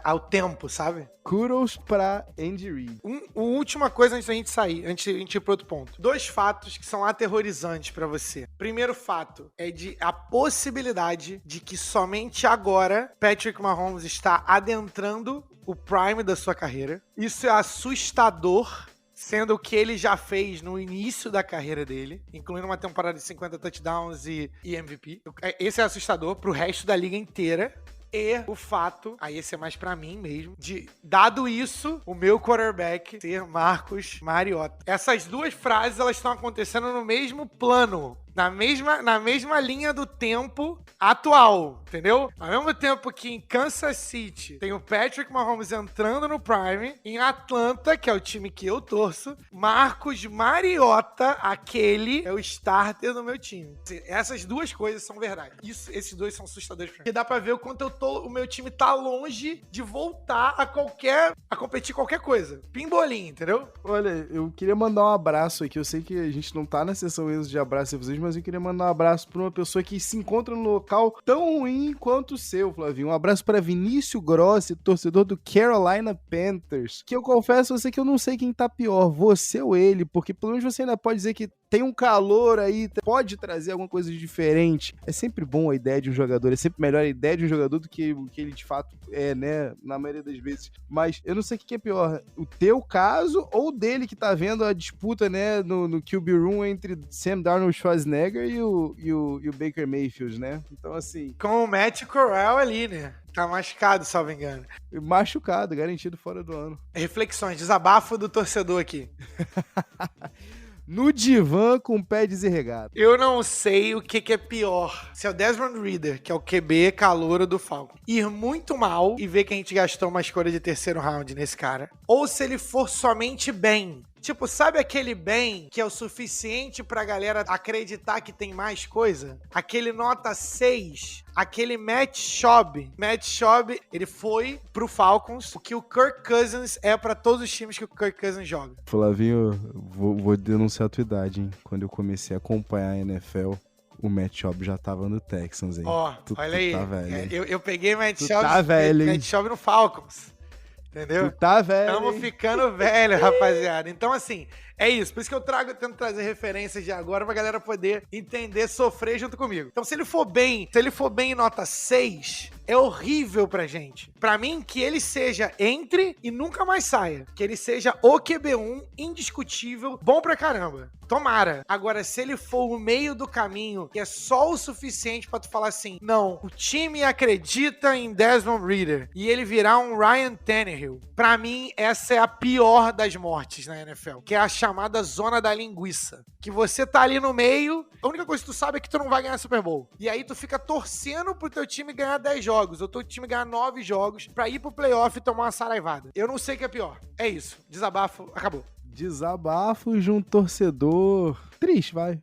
ao tempo, sabe? Kudos pra Andy Reid. Última coisa antes da gente sair, antes de a gente ir pro outro ponto. 2 fatos que são aterrorizantes pra você. Primeiro fato é a possibilidade de que somente agora Patrick Mahomes está adentrando o prime da sua carreira. Isso é assustador, sendo o que ele já fez no início da carreira dele, incluindo uma temporada de 50 touchdowns e MVP. Esse é assustador pro resto da liga inteira. E o fato, aí esse é mais pra mim mesmo, dado isso, o meu quarterback ser Marcus Mariota. Essas 2 frases, elas estão acontecendo no mesmo plano. Na mesma linha do tempo atual, entendeu? Ao mesmo tempo que em Kansas City tem o Patrick Mahomes entrando no prime, em Atlanta, que é o time que eu torço, Marcus Mariota, aquele é o starter do meu time. Essas 2 coisas são verdade. Esses 2 são assustadores pra mim. E dá pra ver o quanto o meu time tá longe de voltar a competir qualquer coisa. Pimbolim, entendeu? Olha, eu queria mandar um abraço aqui. Eu sei que a gente não tá na sessão de abraço a vocês, mas eu queria mandar um abraço pra uma pessoa que se encontra num local tão ruim quanto o seu, Flavinho. Um abraço pra Vinícius Grossi, torcedor do Carolina Panthers, que eu confesso a você que eu não sei quem tá pior, você ou ele, porque pelo menos você ainda pode dizer que tem um calor aí, pode trazer alguma coisa diferente. É sempre bom a ideia de um jogador, é sempre melhor a ideia de um jogador do que o que ele de fato é, né, na maioria das vezes. Mas eu não sei o que é pior, o teu caso ou o dele que tá vendo a disputa, né, no QB Room entre Sam Darnold, Schwarzenegger e o Baker Mayfield, né? Então, assim... Com o Matt Corral ali, né? Tá machucado, salvo engano. Machucado, garantido fora do ano. Reflexões, desabafo do torcedor aqui. No divã com o pé desarregado. Eu não sei o que é pior. Se é o Desmond Ridder, que é o QB calouro do Falcon, ir muito mal e ver que a gente gastou uma escolha de 3º round nesse cara. Ou se ele for somente bem. Tipo, sabe aquele bem que é o suficiente pra galera acreditar que tem mais coisa? Aquele nota 6, aquele Matt Schaub. Matt Schaub, ele foi pro Falcons, o que o Kirk Cousins é pra todos os times que o Kirk Cousins joga. Flavinho, vou denunciar a tua idade, hein? Quando eu comecei a acompanhar a NFL, o Matt Schaub já tava no Texans, hein? Ó, olha aí. Tá velho, eu peguei Matt Schaub no Falcons. Entendeu? Tu tá velho. Tamo ficando velho, rapaziada. Então, assim, é isso. Por isso que eu tento trazer referências de agora pra galera poder entender, sofrer junto comigo. Então, se ele for bem em nota 6, é horrível pra gente. Pra mim, que ele seja entre e nunca mais saia. Que ele seja o QB1, indiscutível, bom pra caramba. Tomara. Agora, se ele for o meio do caminho, que é só o suficiente pra tu falar assim, não, o time acredita em Desmond Ridder e ele virar um Ryan Tannehill, pra mim, essa é a pior das mortes na NFL, que é a chamada zona da linguiça. Que você tá ali no meio, a única coisa que tu sabe é que tu não vai ganhar Super Bowl. E aí tu fica torcendo pro teu time ganhar 10 jogos, ou teu time ganhar 9 jogos, pra ir pro playoff e tomar uma saraivada. Eu não sei o que é pior. É isso. Desabafo, acabou. Desabafo de um torcedor Triste, vai.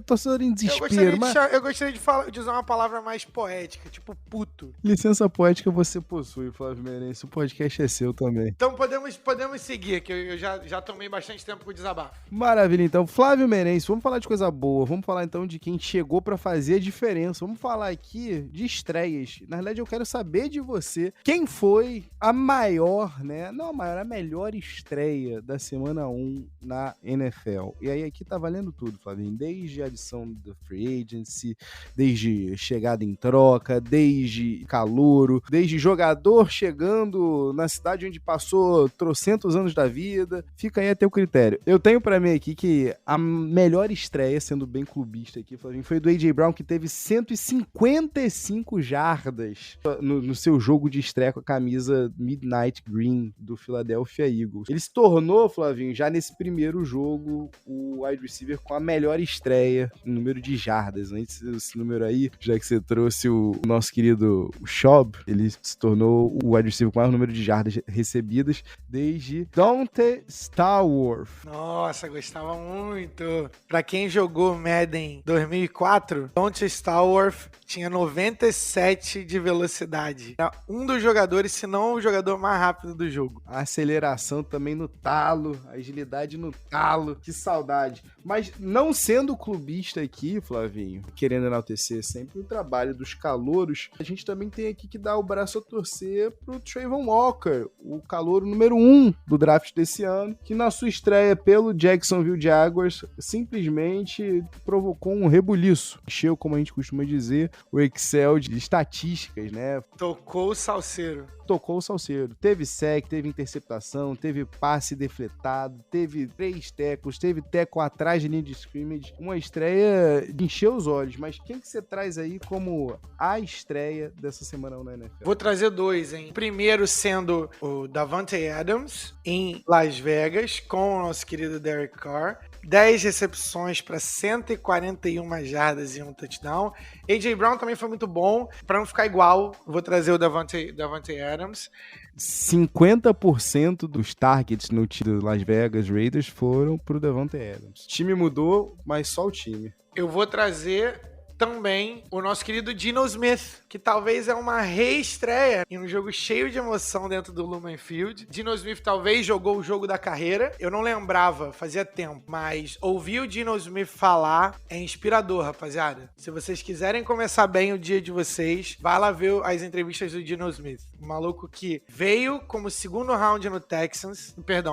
Torcedor em Eu desespero, mas... gostaria de usar uma palavra mais poética, tipo puto. Licença poética você possui, Flávio Meirense. O podcast é seu também. Então podemos seguir, que eu já tomei bastante tempo com o desabafo. Maravilha, então. Flávio Meirense, vamos falar de coisa boa. Vamos falar, então, de quem chegou pra fazer a diferença. Vamos falar aqui de estreias. Na verdade, eu quero saber de você quem foi a maior, né? Não a maior, a melhor estreia da semana 1 na NFL. E aí, aqui tá valendo tudo, Flavinho. Desde a adição do Free Agency, desde chegada em troca, desde calouro, desde jogador chegando na cidade onde passou trocentos anos da vida. Fica aí a teu critério. Eu tenho pra mim aqui que a melhor estreia, sendo bem clubista aqui, Flavinho, foi do A.J. Brown, que teve 155 jardas no seu jogo de estreia com a camisa Midnight Green do Philadelphia Eagles. Ele se tornou, Flavinho, já nesse primeiro jogo, o wide receiver com a melhor estreia em número de jardas. Antes desse número aí, já que você trouxe o nosso querido Schaub, ele se tornou o wide receiver com o maior número de jardas recebidas desde Dante Stallworth. Nossa, gostava muito. Pra quem jogou Madden 2004, Dante Stallworth tinha 97 de velocidade. Era um dos jogadores, se não o jogador mais rápido do jogo. A aceleração também no talo, a agilidade no talo. Que saudade. Mas não sendo clubista aqui, Flavinho, querendo enaltecer sempre o trabalho dos calouros, a gente também tem aqui que dar o braço a torcer pro Trayvon Walker, o calouro número 1 do draft desse ano, que na sua estreia pelo Jacksonville Jaguars simplesmente provocou um rebuliço. Encheu, como a gente costuma dizer, o Excel de estatísticas, né? Tocou o salseiro. Tocou o salseiro. Teve sec, teve interceptação, teve passe defletado, teve 3 tackles, teve tackle atrás de linha de scrimmage. Uma estreia de encher os olhos. Mas quem que você traz aí como a estreia dessa semana na NFL? Vou trazer 2, hein? Primeiro sendo o Davante Adams em Las Vegas com o nosso querido Derek Carr. 10 recepções para 141 jardas e um touchdown. A.J. Brown também foi muito bom. Para não ficar igual, vou trazer o Davante Adams. 50% dos targets no time do Las Vegas Raiders foram pro Davante Adams. O time mudou, mas só o time. Eu vou trazer também o nosso querido Geno Smith, que talvez é uma reestreia em um jogo cheio de emoção dentro do Lumen Field. Geno Smith talvez jogou o jogo da carreira. Eu não lembrava, fazia tempo, mas ouvir o Geno Smith falar é inspirador, rapaziada. Se vocês quiserem começar bem o dia de vocês, vai lá ver as entrevistas do Geno Smith. Um maluco que veio como segundo round no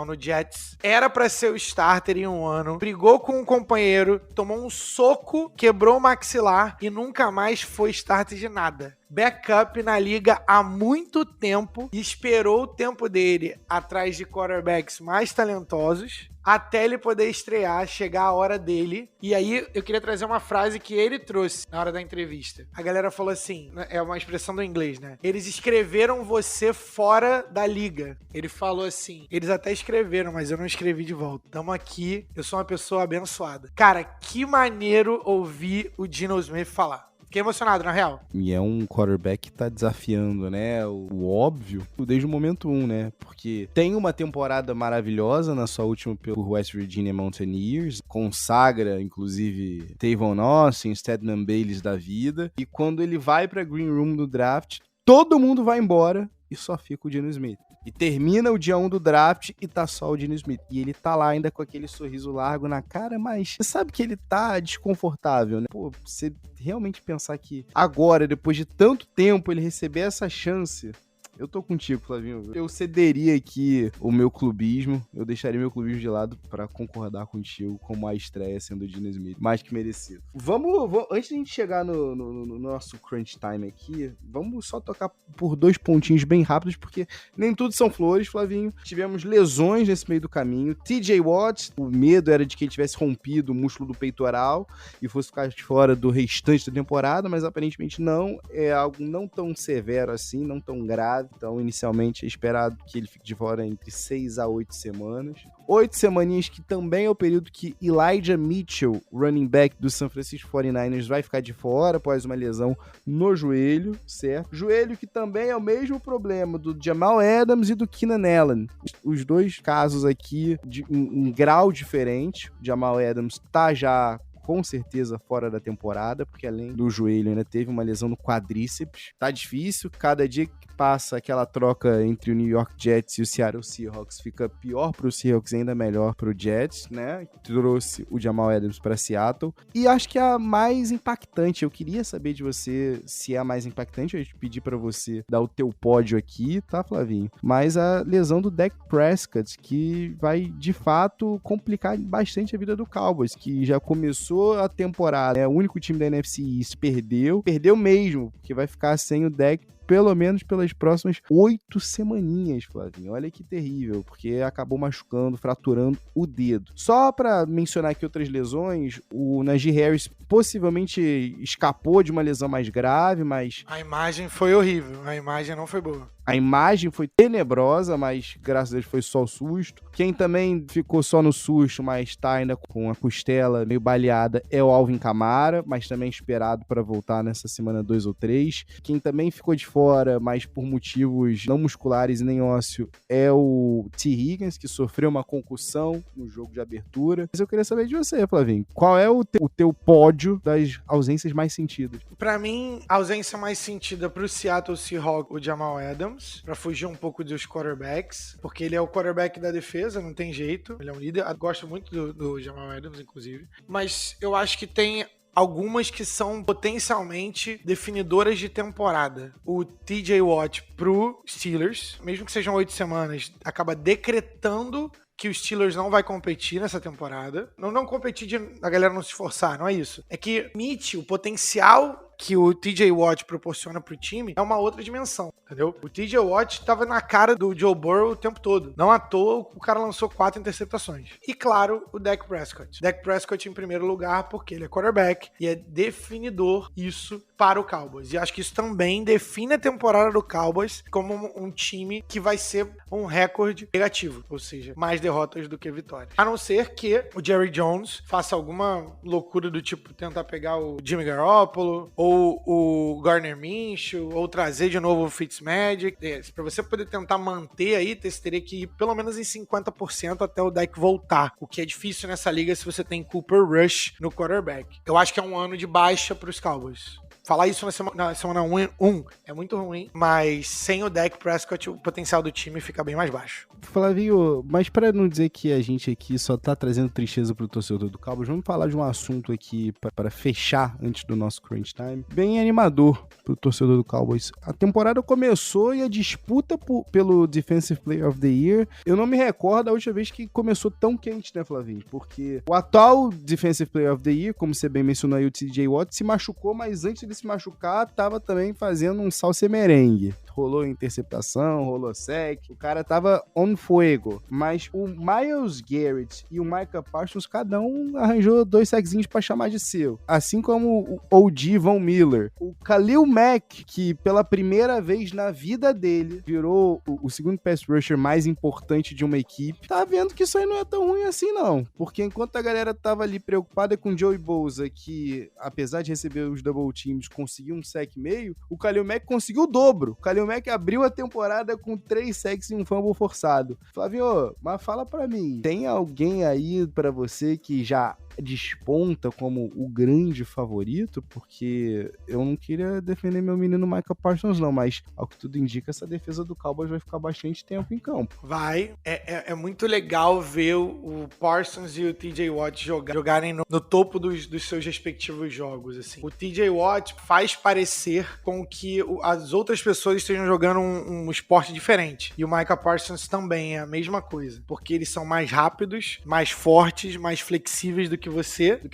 no Jets, era pra ser o starter em um ano, brigou com um companheiro, tomou um soco, quebrou o maxilar e nunca mais foi starter de nada. Backup na liga há muito tempo e esperou o tempo dele atrás de quarterbacks mais talentosos até ele poder estrear, chegar a hora dele. E aí eu queria trazer uma frase que ele trouxe na hora da entrevista. A galera falou assim, é uma expressão do inglês, né? Eles escreveram você fora da liga. Ele falou assim, eles até escreveram, mas eu não escrevi de volta. Tamo aqui, eu sou uma pessoa abençoada. Cara, que maneiro ouvir o Geno Smith falar. Fiquei emocionado, na real. E é um quarterback que tá desafiando, né, o óbvio desde o momento 1, né? Porque tem uma temporada maravilhosa na sua última pelo West Virginia Mountaineers, consagra, inclusive, Tavon Austin, Stedman Bayless da vida, e quando ele vai pra Green Room do draft, todo mundo vai embora e só fica o Geno Smith. E termina o dia 1 do draft e tá só o Geno Smith. E ele tá lá ainda com aquele sorriso largo na cara, mas você sabe que ele tá desconfortável, né? Pô, você realmente pensar que agora, depois de tanto tempo, ele receber essa chance... Eu tô contigo, Flavinho. Eu cederia aqui o meu clubismo, eu deixaria meu clubismo de lado pra concordar contigo como a estreia sendo o Geno Smith. Mais que merecido. Vamos antes de a gente chegar no nosso crunch time aqui, vamos só tocar por 2 pontinhos bem rápidos, porque nem tudo são flores, Flavinho. Tivemos lesões nesse meio do caminho. TJ Watt, o medo era de que ele tivesse rompido o músculo do peitoral e fosse ficar de fora do restante da temporada, mas aparentemente não. É algo não tão severo assim, não tão grave. grave, então inicialmente é esperado que ele fique de fora entre 6 a 8 semanas. 8 semaninhas que também é o período que Elijah Mitchell, running back do San Francisco 49ers, vai ficar de fora após uma lesão no joelho, certo? Joelho que também é o mesmo problema do Jamal Adams e do Keenan Allen. Os dois casos aqui de um grau diferente. O Jamal Adams tá já com certeza fora da temporada, porque além do joelho ainda teve uma lesão no quadríceps. Tá difícil, cada dia que passa aquela troca entre o New York Jets e o Seattle Seahawks fica pior pro Seahawks, ainda melhor pro Jets, né? Trouxe o Jamal Adams pra Seattle. E acho que a mais impactante, eu queria saber de você se é a mais impactante, eu ia pedir pra você dar o teu pódio aqui, tá, Flavinho? Mas a lesão do Dak Prescott, que vai, de fato, complicar bastante a vida do Cowboys, que já começou a temporada, é o único time da NFC East, perdeu mesmo, porque vai ficar sem o Dak pelo menos pelas próximas 8 semaninhas, Flavinho. Olha que terrível, porque acabou machucando, fraturando o dedo. Só pra mencionar aqui outras lesões, o Najee Harris possivelmente escapou de uma lesão mais grave, mas... A imagem foi horrível, a imagem não foi boa. A imagem foi tenebrosa, mas graças a Deus foi só o susto. Quem também ficou só no susto, mas tá ainda com a costela meio baleada, é o Alvin Kamara, mas também esperado para voltar nessa semana 2 ou 3. Quem também ficou de fora, mas por motivos não musculares e nem ósseo, é o T. Higgins, que sofreu uma concussão no jogo de abertura. Mas eu queria saber de você, Flavinho, qual é o teu pódio das ausências mais sentidas? Pra mim, a ausência mais sentida pro Seattle Seahawks, o Jamal Adams, pra fugir um pouco dos quarterbacks, porque ele é o quarterback da defesa, não tem jeito, ele é um líder. Eu gosto muito do Jamal Adams, inclusive, mas eu acho que tem algumas que são potencialmente definidoras de temporada. O TJ Watt pro Steelers, mesmo que sejam 8 semanas, acaba decretando que o Steelers não vai competir nessa temporada. Não competir de a galera não se esforçar, não é isso. É que admite o potencial que o TJ Watt proporciona pro time é uma outra dimensão, entendeu? O TJ Watt tava na cara do Joe Burrow o tempo todo. Não à toa, o cara lançou 4 interceptações. E claro, o Dak Prescott. Dak Prescott em primeiro lugar, porque ele é quarterback e é definidor isso para o Cowboys. E acho que isso também define a temporada do Cowboys como um time que vai ser um recorde negativo, ou seja, mais derrotas do que vitórias. A não ser que o Jerry Jones faça alguma loucura do tipo tentar pegar o Jimmy Garoppolo ou o Gardner Minshew, ou trazer de novo o Fitzmagic. Para você poder tentar manter aí, você teria que ir pelo menos em 50% até o Dak voltar, o que é difícil nessa liga se você tem Cooper Rush no quarterback. Eu acho que é um ano de baixa para os Cowboys. Falar isso na semana 1 é muito ruim, mas sem o Dak Prescott o potencial do time fica bem mais baixo. Flavinho, mas para não dizer que a gente aqui só tá trazendo tristeza pro torcedor do Cowboys, vamos falar de um assunto aqui para fechar antes do nosso crunch time, bem animador pro torcedor do Cowboys. A temporada começou e a disputa pelo Defensive Player of the Year, eu não me recordo a última vez que começou tão quente, né, Flavinho? Porque o atual Defensive Player of the Year, como você bem mencionou aí, o TJ Watt, se machucou, mas antes de se machucar, tava também fazendo um salsa merengue. Rolou interceptação, rolou sec, o cara tava on fuego. Mas o Myles Garrett e o Micah Parsons, cada um arranjou 2 seczinhos pra chamar de seu. Assim como o OG Von Miller. O Khalil Mack, que pela primeira vez na vida dele virou o segundo pass rusher mais importante de uma equipe, tá vendo que isso aí não é tão ruim assim não. Porque enquanto a galera tava ali preocupada com o Joey Bosa, que apesar de receber os double teams, conseguiu um sec meio, o Khalil Mack conseguiu o dobro. O Khalil Mack abriu a temporada com 3 sacks e um fumble forçado. Flavio, mas fala pra mim, tem alguém aí pra você que já desponta como o grande favorito? Porque eu não queria defender meu menino Micah Parsons não, mas ao que tudo indica, essa defesa do Cowboys vai ficar bastante tempo em campo. Vai, é muito legal ver o Parsons e o TJ Watt jogarem no topo dos seus respectivos jogos, assim. O TJ Watt faz parecer com que as outras pessoas estejam jogando um esporte diferente, e o Micah Parsons também é a mesma coisa, porque eles são mais rápidos, mais fortes, mais flexíveis do que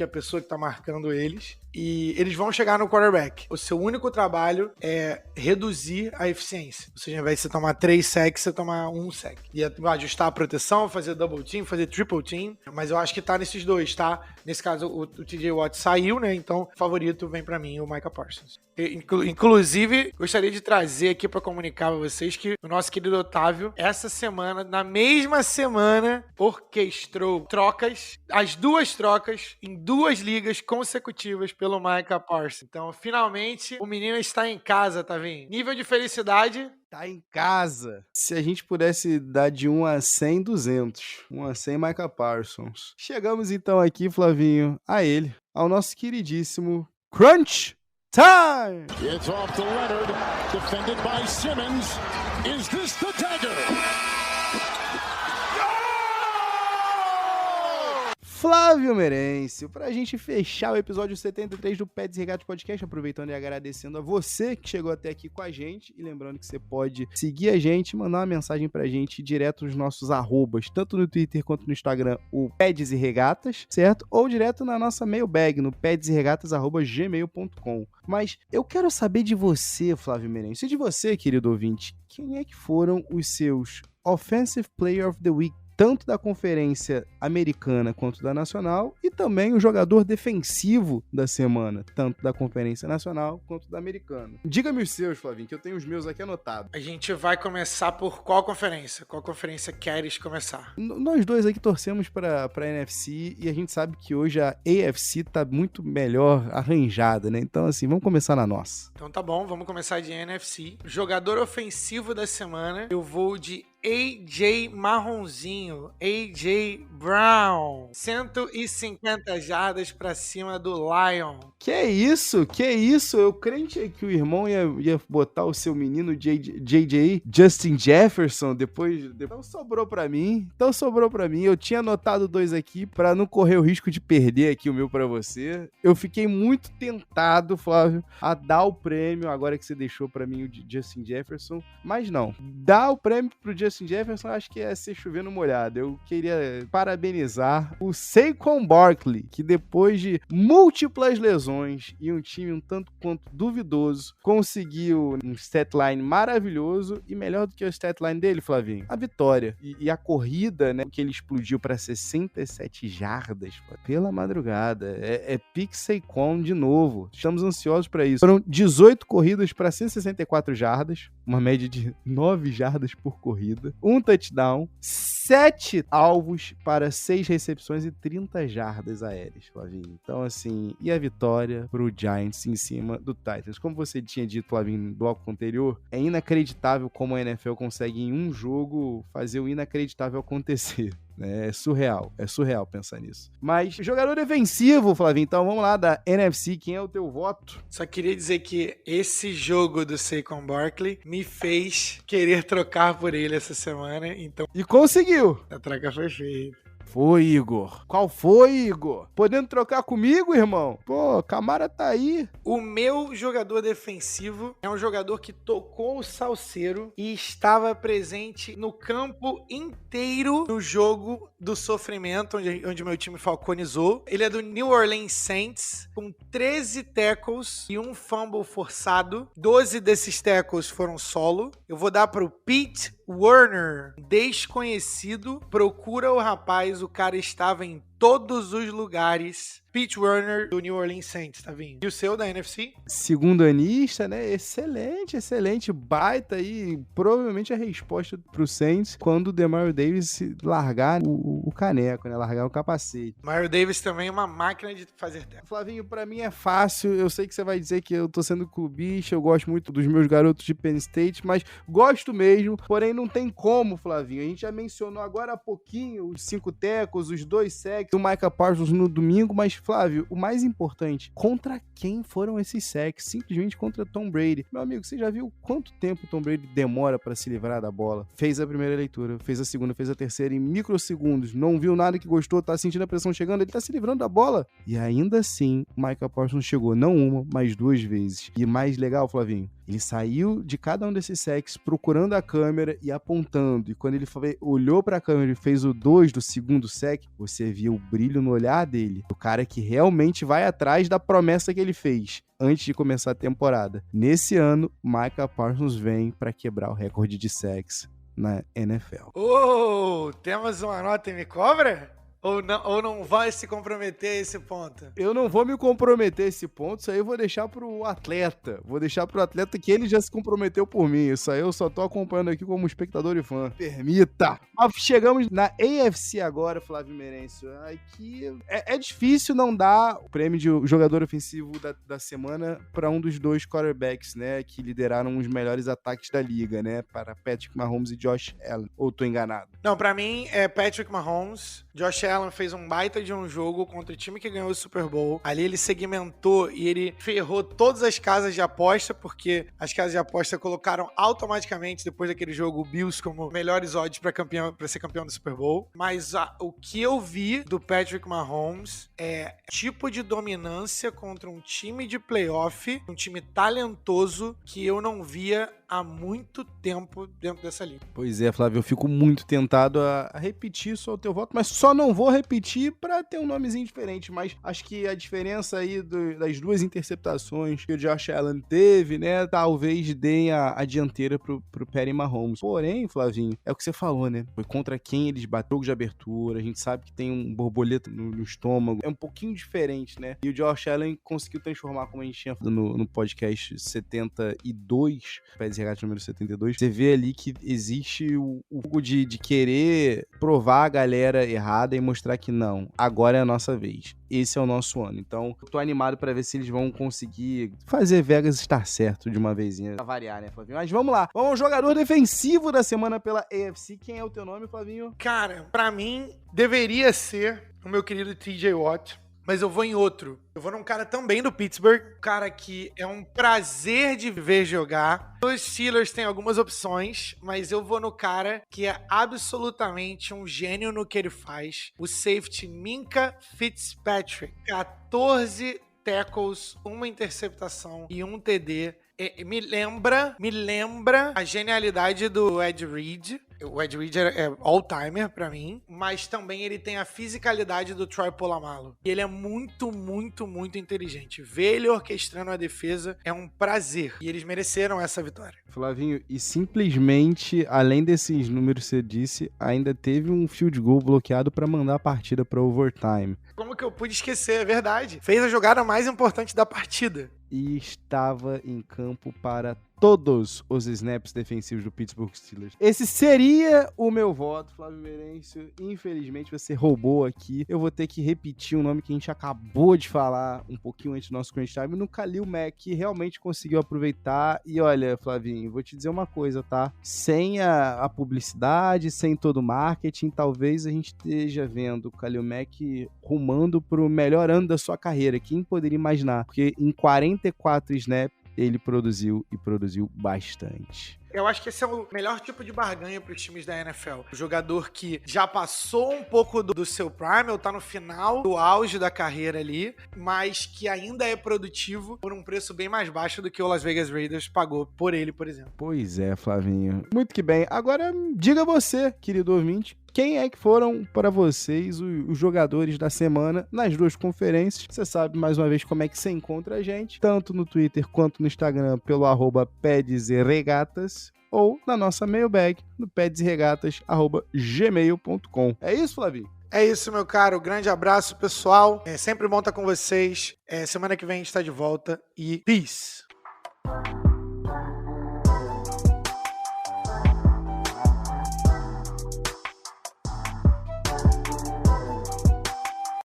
a pessoa que tá marcando eles. e eles vão chegar no quarterback. O seu único trabalho é reduzir a eficiência. Ou seja, ao invés de você tomar 3 sacks, você tomar 1 sack. E ajustar a proteção, fazer double team, fazer triple team. Mas eu acho que tá nesses dois, tá? Nesse caso, o TJ Watt saiu, né? Então, o favorito vem pra mim, o Micah Parsons. Inclusive, gostaria de trazer aqui pra comunicar pra vocês que o nosso querido Otávio, essa semana, na mesma semana, orquestrou trocas, as 2 trocas, em 2 ligas consecutivas pelo Micah Parsons. Então, finalmente, o menino está em casa, Tavinho. Nível de felicidade... Tá em casa. Se a gente pudesse dar de 1 a 100, 200. 1 a 100, Micah Parsons. Chegamos então aqui, Flavinho, a ele, ao nosso queridíssimo Crunch Time! It's off to Leonard, defended by Simmons. Is this the dagger? Flávio Merencio, pra gente fechar o episódio 73 do Pets e Regatas Podcast, aproveitando e agradecendo a você que chegou até aqui com a gente, e lembrando que você pode seguir a gente, mandar uma mensagem pra gente direto nos nossos arrobas, tanto no Twitter quanto no Instagram, o Peds e Regatas, certo? Ou direto na nossa mailbag, no pedseregatas@gmail.com. Mas eu quero saber de você, Flávio Merencio, e de você, querido ouvinte, quem é que foram os seus Offensive Player of the Week, tanto da Conferência Americana quanto da Nacional, e também o jogador defensivo da semana, tanto da Conferência Nacional quanto da Americana. Diga-me os seus, Flavinho, que eu tenho os meus aqui anotados. A gente vai começar por qual conferência? Qual conferência queres começar? Nós dois aqui torcemos para a NFC, e a gente sabe que hoje a AFC tá muito melhor arranjada, né? Então, assim, vamos começar na nossa. Então tá bom, vamos começar de NFC. Jogador ofensivo da semana, eu vou de A.J. Marronzinho, A.J. Brown, 150 jardas pra cima do Lion. Que isso? Eu crente que o irmão ia botar o seu menino J.J. Justin Jefferson depois. Então sobrou pra mim. Eu tinha anotado 2 aqui pra não correr o risco de perder aqui o meu pra você. Eu fiquei muito tentado, Flávio, a dar o prêmio agora que você deixou pra mim o Justin Jefferson, mas não. Dar o prêmio pro Justin Jefferson acho que é ser chovendo molhado. Eu queria parabenizar o Saquon Barkley, que depois de múltiplas lesões e um time um tanto quanto duvidoso, conseguiu um statline maravilhoso, e melhor do que o statline dele, Flavinho, a vitória. E a corrida, né, que ele explodiu para 67 jardas, pela madrugada. É pique Saquon de novo. Estamos ansiosos para isso. Foram 18 corridas para 164 jardas, uma média de 9 jardas por corrida, um touchdown, 7 alvos para 6 recepções e 30 jardas aéreas, Flavinho. Então, assim, e a vitória pro Giants em cima do Titans. Como você tinha dito, Flavinho, no bloco anterior, é inacreditável como a NFL consegue em um jogo fazer o inacreditável acontecer. É surreal pensar nisso. Mas jogador defensivo, Flavinho, então vamos lá, da NFC, quem é o teu voto? Só queria dizer que esse jogo do Saquon Barkley me fez querer trocar por ele essa semana, então... E conseguiu! A troca foi feita. Foi, Igor. Qual foi, Igor? Podendo trocar comigo, irmão? Pô, Camara tá aí. O meu jogador defensivo é um jogador que tocou o salseiro e estava presente no campo inteiro no jogo do sofrimento, onde meu time falconizou. Ele é do New Orleans Saints, com 13 tackles e um fumble forçado. 12 desses tackles foram solo. Eu vou dar pro Pete Werner, desconhecido. Procura o rapaz, o cara estava em todos os lugares. Pete Werner, do New Orleans Saints, tá vindo. E o seu, da NFC? Segundo anista, né? Excelente. Baita aí. Provavelmente a resposta pro Saints quando o Demario Davis largar o caneco, né? Largar o capacete. Demario Davis também é uma máquina de fazer tempo. Flavinho, pra mim é fácil. Eu sei que você vai dizer que eu tô sendo clubista, eu gosto muito dos meus garotos de Penn State, mas gosto mesmo. Porém, não tem como, Flavinho. A gente já mencionou agora há pouquinho os 5 tecos, os 2 sacks do Micah Parsons no domingo, mas, Flávio, o mais importante, contra quem foram esses sacks? Simplesmente contra Tom Brady. Meu amigo, você já viu quanto tempo o Tom Brady demora pra se livrar da bola? Fez a primeira leitura, fez a segunda, fez a terceira em microsegundos, não viu nada que gostou, tá sentindo a pressão chegando, ele tá se livrando da bola. E ainda assim, o Micah Parsons chegou não uma, mas 2 vezes. E mais legal, Flavinho, Ele saiu de cada um desses sacks procurando a câmera e apontando. E quando ele olhou pra câmera e fez o 2 do segundo sack, você via o brilho no olhar dele. O cara que realmente vai atrás da promessa que ele fez antes de começar a temporada. Nesse ano, Micah Parsons vem pra quebrar o recorde de sacks na NFL. Temos uma nota e me cobra? Ou não vai se comprometer a esse ponto? Eu não vou me comprometer a esse ponto, isso aí eu vou deixar pro atleta. Vou deixar pro atleta que ele já se comprometeu por mim. Isso aí eu só tô acompanhando aqui como espectador e fã. Permita! Mas chegamos na AFC agora, Flávio Merencio. Aqui é difícil não dar o prêmio de jogador ofensivo da semana para um dos dois quarterbacks, né, que lideraram os melhores ataques da liga, né, para Patrick Mahomes e Josh Allen. Ou tô enganado? Não, pra mim é Patrick Mahomes. Josh Allen fez um baita de um jogo contra o time que ganhou o Super Bowl. Ali ele segmentou e ele ferrou todas as casas de aposta, porque as casas de aposta colocaram automaticamente, depois daquele jogo, o Bills como melhores odds pra ser campeão do Super Bowl. Mas o que eu vi do Patrick Mahomes é tipo de dominância contra um time de playoff, um time talentoso que eu não via há muito tempo dentro dessa liga. Pois é, Flávio, eu fico muito tentado a repetir só o teu voto, mas só não vou repetir pra ter um nomezinho diferente, mas acho que a diferença aí das duas interceptações que o Josh Allen teve, né, talvez deem a dianteira pro Patty Mahomes. Porém, Flavinho, é o que você falou, né, foi contra quem eles bateram de abertura, a gente sabe que tem um borboleta no estômago, é um pouquinho diferente, né, e o Josh Allen conseguiu transformar, como a gente tinha falado no podcast 72, Regatas número 72, você vê ali que existe o jogo de querer provar a galera errada e mostrar que não, agora é a nossa vez. Esse é o nosso ano. Então, eu tô animado pra ver se eles vão conseguir fazer Vegas estar certo de uma vezinha. Pra variar, né, Flavinho? Mas vamos lá. Vamos ao jogador defensivo da semana pela AFC. Quem é o teu nome, Flavinho? Cara, pra mim, deveria ser o meu querido TJ Watt. Mas eu vou em outro. Eu vou num cara também do Pittsburgh. Um cara que é um prazer de ver jogar. Os Steelers têm algumas opções, mas eu vou no cara que é absolutamente um gênio no que ele faz. O safety Minkah Fitzpatrick. 14 tackles, uma interceptação e um TD. Me lembra a genialidade do Ed Reed. O Ed Reed é all-timer pra mim, mas também ele tem a fisicalidade do Troy Polamalu. E ele é muito, muito, muito inteligente. Ver ele orquestrando a defesa é um prazer. E eles mereceram essa vitória. Flavinho, e simplesmente, além desses números que você disse, ainda teve um field goal bloqueado pra mandar a partida pra overtime. Como que eu pude esquecer? É verdade. Fez a jogada mais importante da partida. E estava em campo para todos os snaps defensivos do Pittsburgh Steelers. Esse seria o meu voto, Flávio Merencio. Infelizmente você roubou aqui. Eu vou ter que repetir um nome que a gente acabou de falar um pouquinho antes do nosso crunch time, no Khalil Mack, que realmente conseguiu aproveitar. E olha, Flavinho, vou te dizer uma coisa, tá? Sem a publicidade, sem todo o marketing, talvez a gente esteja vendo o Khalil Mack rumando pro melhor ano da sua carreira. Quem poderia imaginar? Porque em 44 snaps, ele produziu e produziu bastante. Eu acho que esse é o melhor tipo de barganha para os times da NFL. O jogador que já passou um pouco do seu prime, ou tá no final do auge da carreira ali, mas que ainda é produtivo por um preço bem mais baixo do que o Las Vegas Raiders pagou por ele, por exemplo. Pois é, Flavinho. Muito que bem. Agora, diga você, querido ouvinte, quem é que foram para vocês os jogadores da semana nas duas conferências? Você sabe, mais uma vez, como é que você encontra a gente, tanto no Twitter quanto no Instagram, pelo @PedsERegatas, ou na nossa mailbag, no pedsregatas@gmail.com. É isso, Flavinho? É isso, meu caro. Grande abraço, pessoal. É sempre bom estar com vocês. Semana que vem a gente está de volta. E peace!